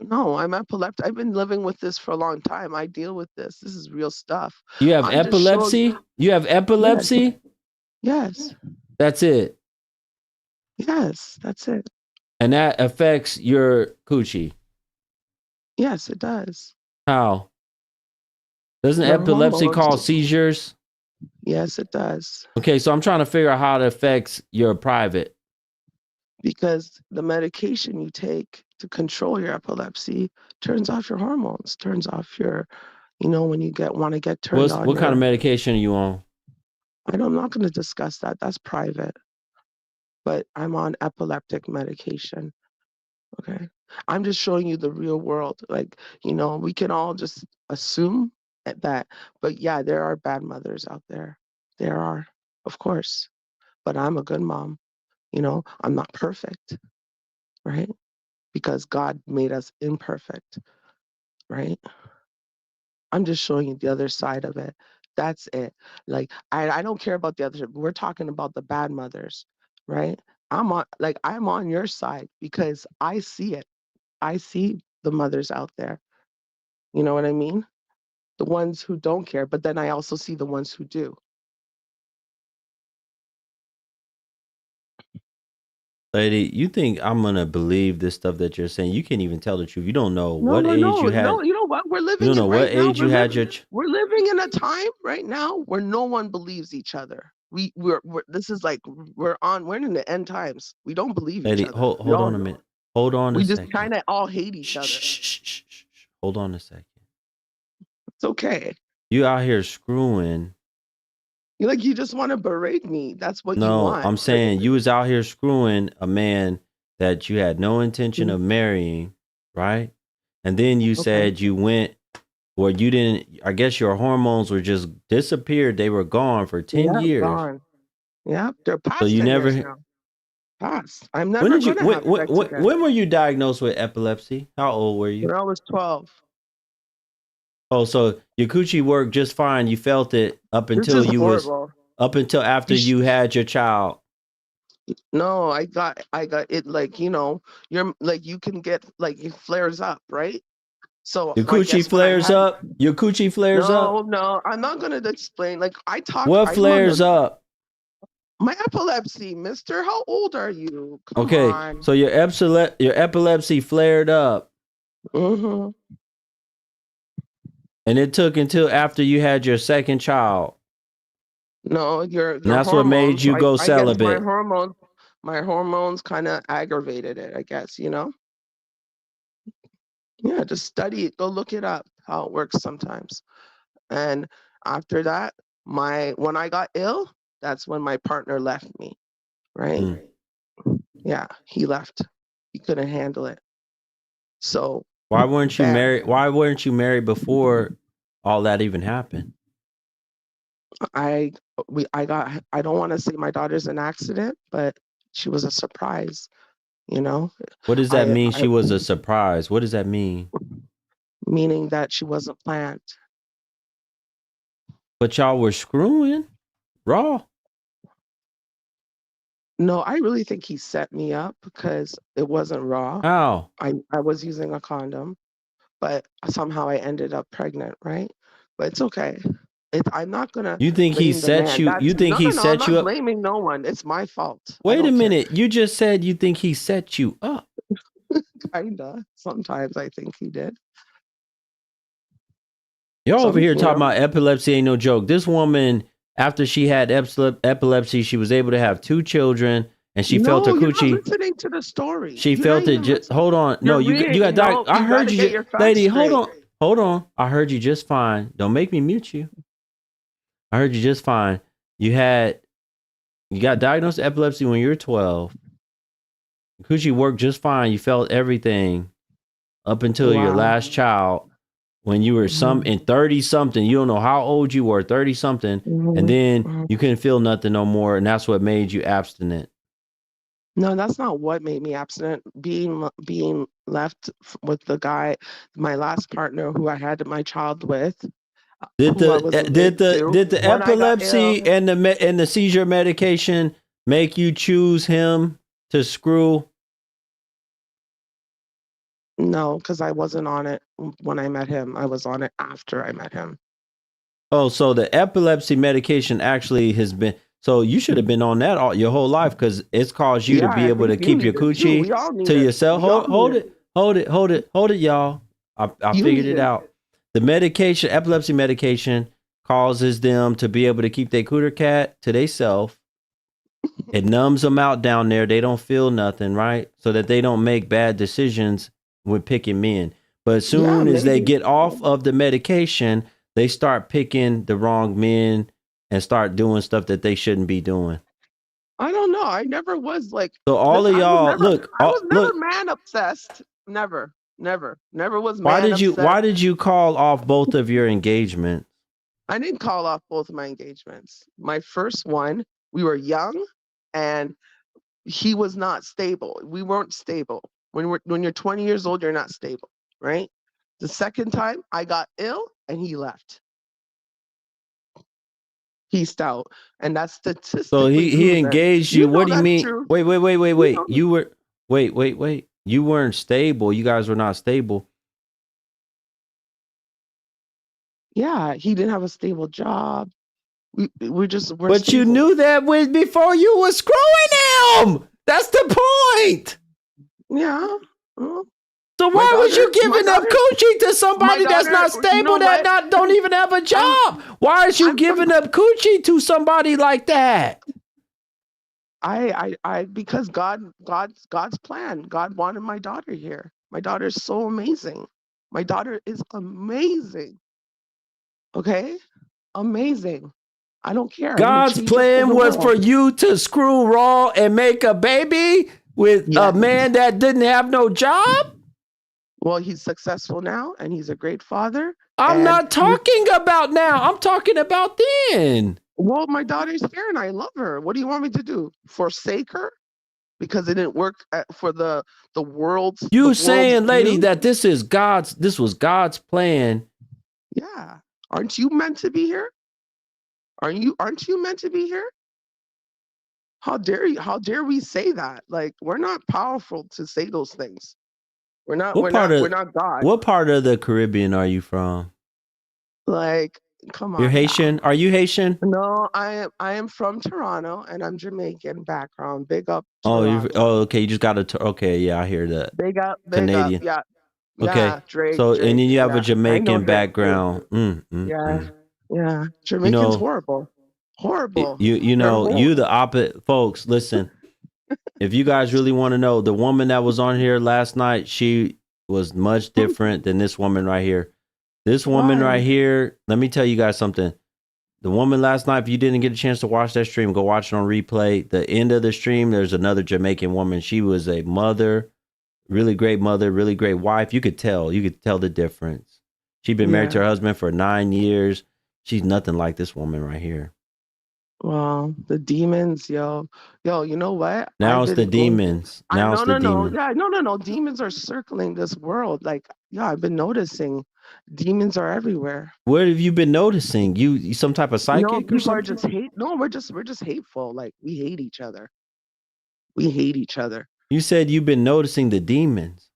No, I'm epileptic. I've been living with this for a long time. I deal with this. This is real stuff. You have epilepsy? You have epilepsy? Yes. That's it? Yes, that's it. And that affects your coochie? Yes, it does. How? Doesn't epilepsy cause seizures? Yes, it does. Okay, so I'm trying to figure out how it affects your private. Because the medication you take to control your epilepsy turns off your hormones, turns off your, when you want to get turned on. What kind of medication are you on? I'm not going to discuss that. That's private. But I'm on epileptic medication. Okay. I'm just showing you the real world. Like, we can all just assume that. But yeah, there are bad mothers out there. There are, of course. But I'm a good mom. I'm not perfect. Right? Because God made us imperfect. Right? I'm just showing you the other side of it. That's it. Like, I don't care about the other. We're talking about the bad mothers, right? I'm on your side because I see it. I see the mothers out there. You know what I mean? The ones who don't care, but then I also see the ones who do. Lady, you think I'm gonna believe this stuff that you're saying? You can't even tell the truth. You don't know what age you had. No, you know what? We're living. You don't know what age you had your. We're living in a time right now where no one believes each other. We're this is like we're in the end times. We don't believe each other. Hold on a minute. Hold on a second. We just kind of all hate each other. Hold on a second. It's okay. You out here screwing. You just want to berate me. That's what you want. No, I'm saying you was out here screwing a man that you had no intention of marrying, right? And then you said you went where you didn't. I guess your hormones were just disappeared. They were gone for 10 years. Gone. Yeah, they're past. So you never past. I'm never going to have sex again. When were you diagnosed with epilepsy? How old were you? When I was 12. Oh, so your coochie worked just fine. You felt it up until until after you had your child. No, I got it. You're you can get it flares up, right? So your coochie flares up. Your coochie flares up. No, I'm not gonna explain. What flares up? My epilepsy, mister. How old are you? Come on. So your epilepsy flared up. Mm-hmm. And it took until after you had your second child. No, And that's what made you go I guess celibate. my hormones kind of aggravated it, I guess, you know? Yeah, just study it. Go look it up, how it works sometimes. And after that, when I got ill, that's when my partner left me, right? Mm. Yeah, he left. He couldn't handle it. So Why weren't you bam. married? Why weren't you married before all that even happened? I don't want to say my daughter's an accident, but she was a surprise, you know? What does that mean? She was a surprise. What does that mean? Meaning that she wasn't planned. But y'all were screwing raw. No, I really think he set me up because it wasn't raw. How? I was using a condom, but somehow I ended up pregnant, right? But it's okay. I'm not gonna. You think he set you? You think he set you I'm not up? blaming no one. It's my fault. Wait a minute. You just said you think he set you up. Kinda. Sometimes I think he did. You're over here talking about epilepsy ain't no joke. This woman, after she had epilepsy, she was able to have 2 children, and she felt her coochie. You're not listening to the story. She felt it. Just hold on. No, you got doc. I heard you, lady. Hold on. I heard you just fine. Don't make me mute you. I heard you just fine. You got diagnosed with epilepsy when you were 12. Coochie worked just fine. You felt everything up until your last child. When you were in 30 something, you don't know how old you were, 30 something, and then you couldn't feel nothing no more, and that's what made you abstinent. No, that's not what made me abstinent. Being left with the guy, my last partner who I had my child with. Did the epilepsy and the seizure medication make you choose him to screw? No, because I wasn't on it when I met him. I was on it after I met him. Oh, so the epilepsy medication actually has been. So you should have been on that your whole life because it's caused you to be able to keep your coochie to yourself. Hold it, y'all. I figured it out. The medication, epilepsy medication, causes them to be able to keep their cooter cat to themselves. It numbs them out down there. They don't feel nothing, right? So that they don't make bad decisions with picking men. But as soon as they get off of the medication, they start picking the wrong men and start doing stuff that they shouldn't be doing. I don't know. I never was like. So all of y'all, I was never man obsessed. Never was man obsessed. Why did you call off both of your engagements? I didn't call off both of my engagements. My first one, we were young, and he was not stable. We weren't stable. When you're 20 years old, you're not stable, right? The second time, I got ill, and he left. Peaced out, and that's statistically. So he engaged you. What do you mean? True. Wait. You were wait. You weren't stable. You guys were not stable. Yeah, he didn't have a stable job. But stable. You knew that before you were screwing him. That's the point. Yeah. So why was you giving up coochie to somebody that's not stable, don't even have a job? Why is you giving up coochie to somebody like that? Because God's plan. God wanted my daughter here. My daughter is so amazing. My daughter is amazing. Okay? Amazing. I don't care. God's plan was for you to screw raw and make a baby with a man that didn't have no job? Well, he's successful now, and he's a great father. I'm not talking about now. I'm talking about then. Well, my daughter's here, and I love her. What do you want me to do? Forsake her? Because it didn't work for the world's. You saying, lady, that this was God's plan. Yeah. Aren't you meant to be here? Aren't you meant to be here? How dare we say that? Like, we're not powerful to say those things. We're not God. What part of the Caribbean are you from? Like, come on. You're Haitian? Now. Are you Haitian? No, I am from Toronto, and I'm Jamaican background. Big up. Toronto. Okay. You just got to. Okay, yeah, I hear that. Big up. Canadian. Yeah. Okay. Yeah, Drake, and then you have a Jamaican background. Yeah. Jamaicans horrible. Horrible. You know, They're you the opposite. Folks, listen. If you guys really want to know, the woman that was on here last night, she was much different than this woman right here. This woman Why? right here, let me tell you guys something. The woman last night, if you didn't get a chance to watch that stream, go watch it on replay. The end of the stream, there's another Jamaican woman. She was a mother, really great mother, really great wife. You could tell the difference. She'd been married to her husband for 9 years. She's nothing like this woman right here. Well, the demons, yo, you know what? Now it's the demons. Now it's the demons. Yeah, no. Demons are circling this world. Like, yeah, I've been noticing demons are everywhere. What have you been noticing? You some type of psychic or People something? are just hate. No, we're just hateful. Like, we hate each other. We hate each other. You said you've been noticing the demons.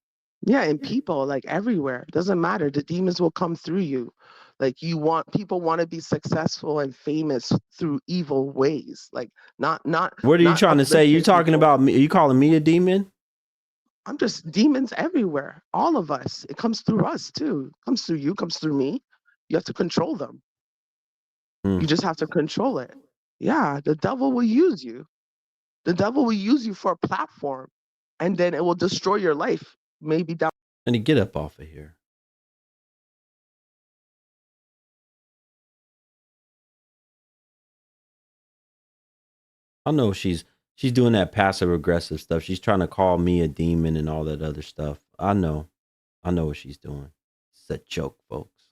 Yeah, and people, like, everywhere. Doesn't matter. The demons will come through you. Like, people want to be successful and famous through evil ways. Like, not. What are you trying to say? You talking people. about me? Are you calling me a demon? I'm just demons everywhere. All of us. It comes through us too. It comes through you. Comes through me. You have to control them. You just have to control it. Yeah, the devil will use you. The devil will use you for a platform, and then it will destroy your life. Maybe down. And get up off of here. I know she's doing that passive aggressive stuff. She's trying to call me a demon and all that other stuff. I know what she's doing. It's a joke, folks.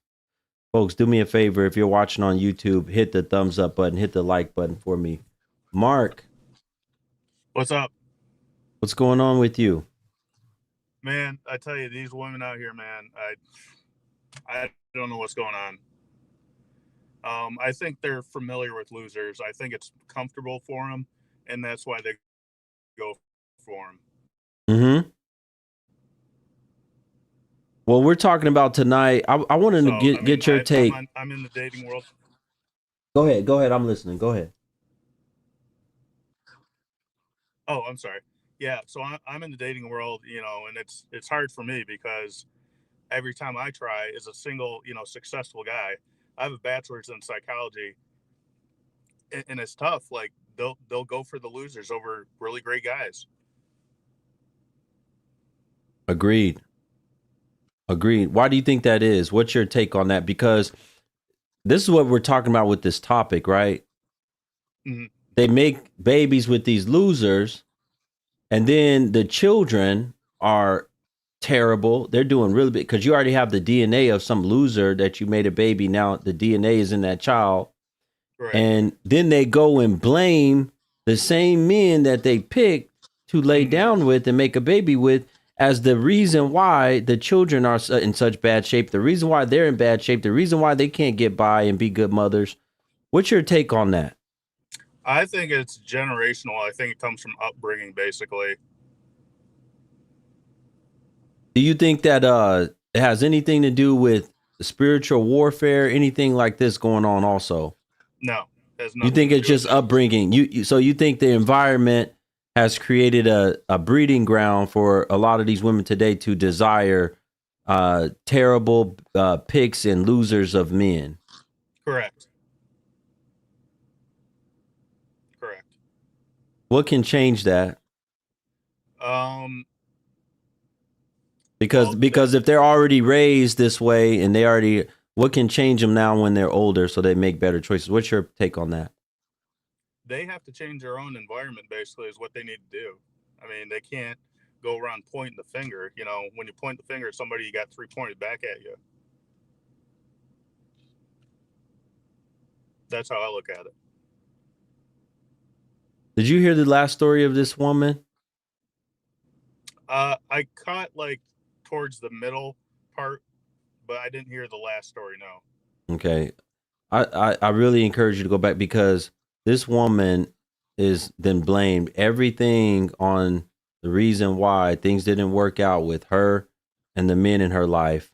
Folks, do me a favor. If you're watching on YouTube, hit the thumbs up button, hit the like button for me. Mark. What's up? What's going on with you? Man, I tell you, these women out here, man, I don't know what's going on. I think they're familiar with losers. I think it's comfortable for them, and that's why they go for them. Mm-hmm. Well, we're talking about tonight. I wanted to get your take. I'm in the dating world. Go ahead. I'm listening. Go ahead. Oh, I'm sorry. Yeah, so I'm in the dating world, and it's hard for me because every time I try as a single, successful guy, I have a bachelor's in psychology, and it's tough. Like they'll go for the losers over really great guys. Agreed. Why do you think that is? What's your take on that? Because this is what we're talking about with this topic, right? Mm-hmm. They make babies with these losers, and then the children are terrible. They're doing really big because you already have the DNA of some loser that you made a baby. Now the DNA is in that child. Right. And then they go and blame the same men that they picked to lay down with and make a baby with as the reason why the children are in such bad shape, the reason why they're in bad shape, the reason why they can't get by and be good mothers. What's your take on that? I think it's generational. I think it comes from upbringing, basically. Do you think that it has anything to do with spiritual warfare, anything like this going on also? No. You think it's just upbringing? So you think the environment has created a breeding ground for a lot of these women today to desire terrible picks and losers of men? Correct. What can change that? Because if they're already raised this way and what can change them now when they're older so they make better choices? What's your take on that? They have to change their own environment, basically, is what they need to do. I mean, they can't go around pointing the finger. When you point the finger at somebody, you got 3 pointed back at you. That's how I look at it. Did you hear the last story of this woman? I caught towards the middle part, but I didn't hear the last story. No. Okay. I really encourage you to go back because this woman is then blamed everything on the reason why things didn't work out with her and the men in her life,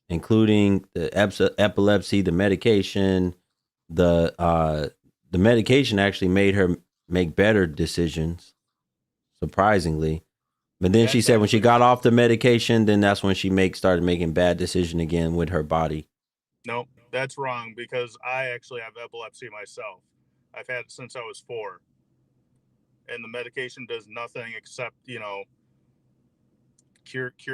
including the epilepsy, the medication. The medication actually made her make better decisions, surprisingly. But then she said when she got off the medication, then that's when she started making bad decisions again with her body. No, that's wrong because I actually have epilepsy myself. I've had it since I was 4. And the medication does nothing except, cure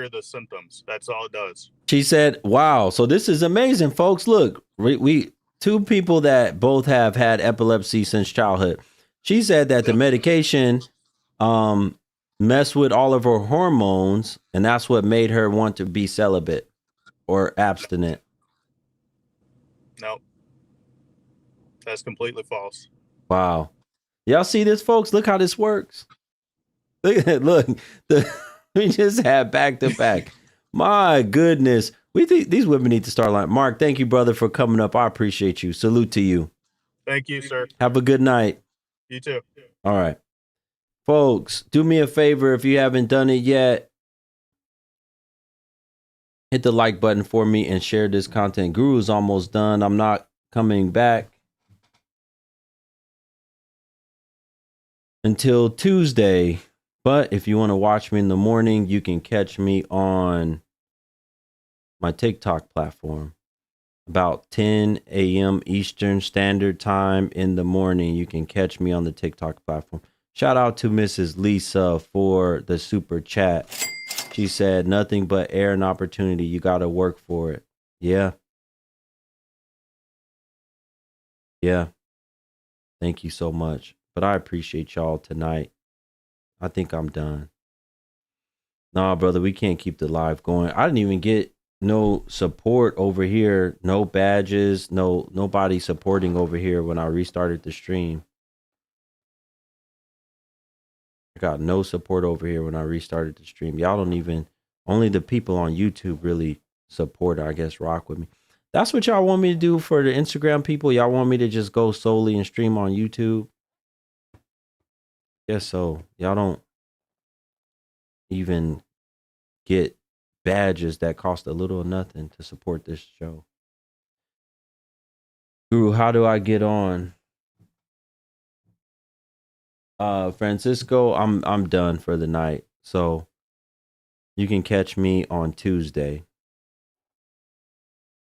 the symptoms. That's all it does. She said, wow. So this is amazing, folks. Look, we two people that both have had epilepsy since childhood. She said that the medication messed with all of her hormones, and that's what made her want to be celibate or abstinent. Nope. That's completely false. Wow. Y'all see this, folks? Look how this works. Look, we just had back to back. My goodness. We think these women need to start like Mark. Thank you, brother, for coming up. I appreciate you. Salute to you. Thank you, sir. Have a good night. You too. All right. Folks, do me a favor if you haven't done it yet. Hit the like button for me and share this content. Guru's almost done. I'm not coming back until Tuesday. But if you want to watch me in the morning, you can catch me on my TikTok platform. About 10 a.m. Eastern Standard Time in the morning, you can catch me on the TikTok platform. Shout out to Mrs. Lisa for the super chat. She said, nothing but air and opportunity. You got to work for it. Yeah. Yeah. Thank you so much. But I appreciate y'all tonight. I think I'm done. Nah, brother, we can't keep the live going. I didn't even get no support over here. No badges. Nobody supporting over here when I restarted the stream. I got no support over here when I restarted the stream. Y'all don't even, only the people on YouTube really support, I guess, rock with me. That's what y'all want me to do for the Instagram people? Y'all want me to just go solely and stream on YouTube? Yes, so y'all don't even get badges that cost a little or nothing to support this show. Guru, how do I get on? Francisco, I'm done for the night. So you can catch me on Tuesday.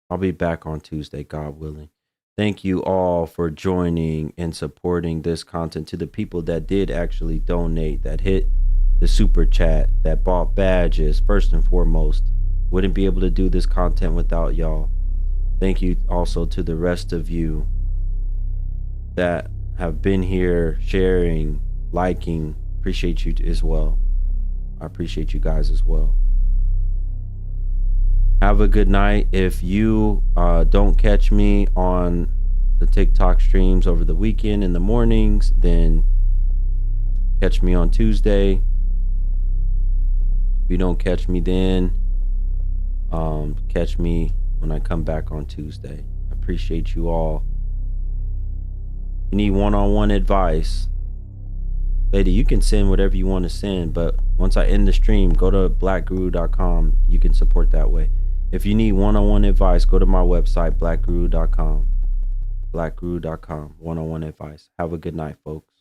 I'll be back on Tuesday, God willing. Thank you all for joining and supporting this content. To the people that did actually donate, that hit the super chat, that bought badges, first and foremost. Wouldn't be able to do this content without y'all. Thank you also to the rest of you that have been here sharing, liking. Appreciate you as well. I appreciate you guys as well. Have a good night. If you don't catch me on the TikTok streams over the weekend in the mornings, then catch me on Tuesday. If you don't catch me then, catch me when I come back on Tuesday. I appreciate you all. You need one-on-one advice, lady, you can send whatever you want to send, but once I end the stream, go to blackguru.com. You can support that way. If you need one-on-one advice, go to my website, blackguru.com. blackguru.com. One-on-one advice. Have a good night, folks.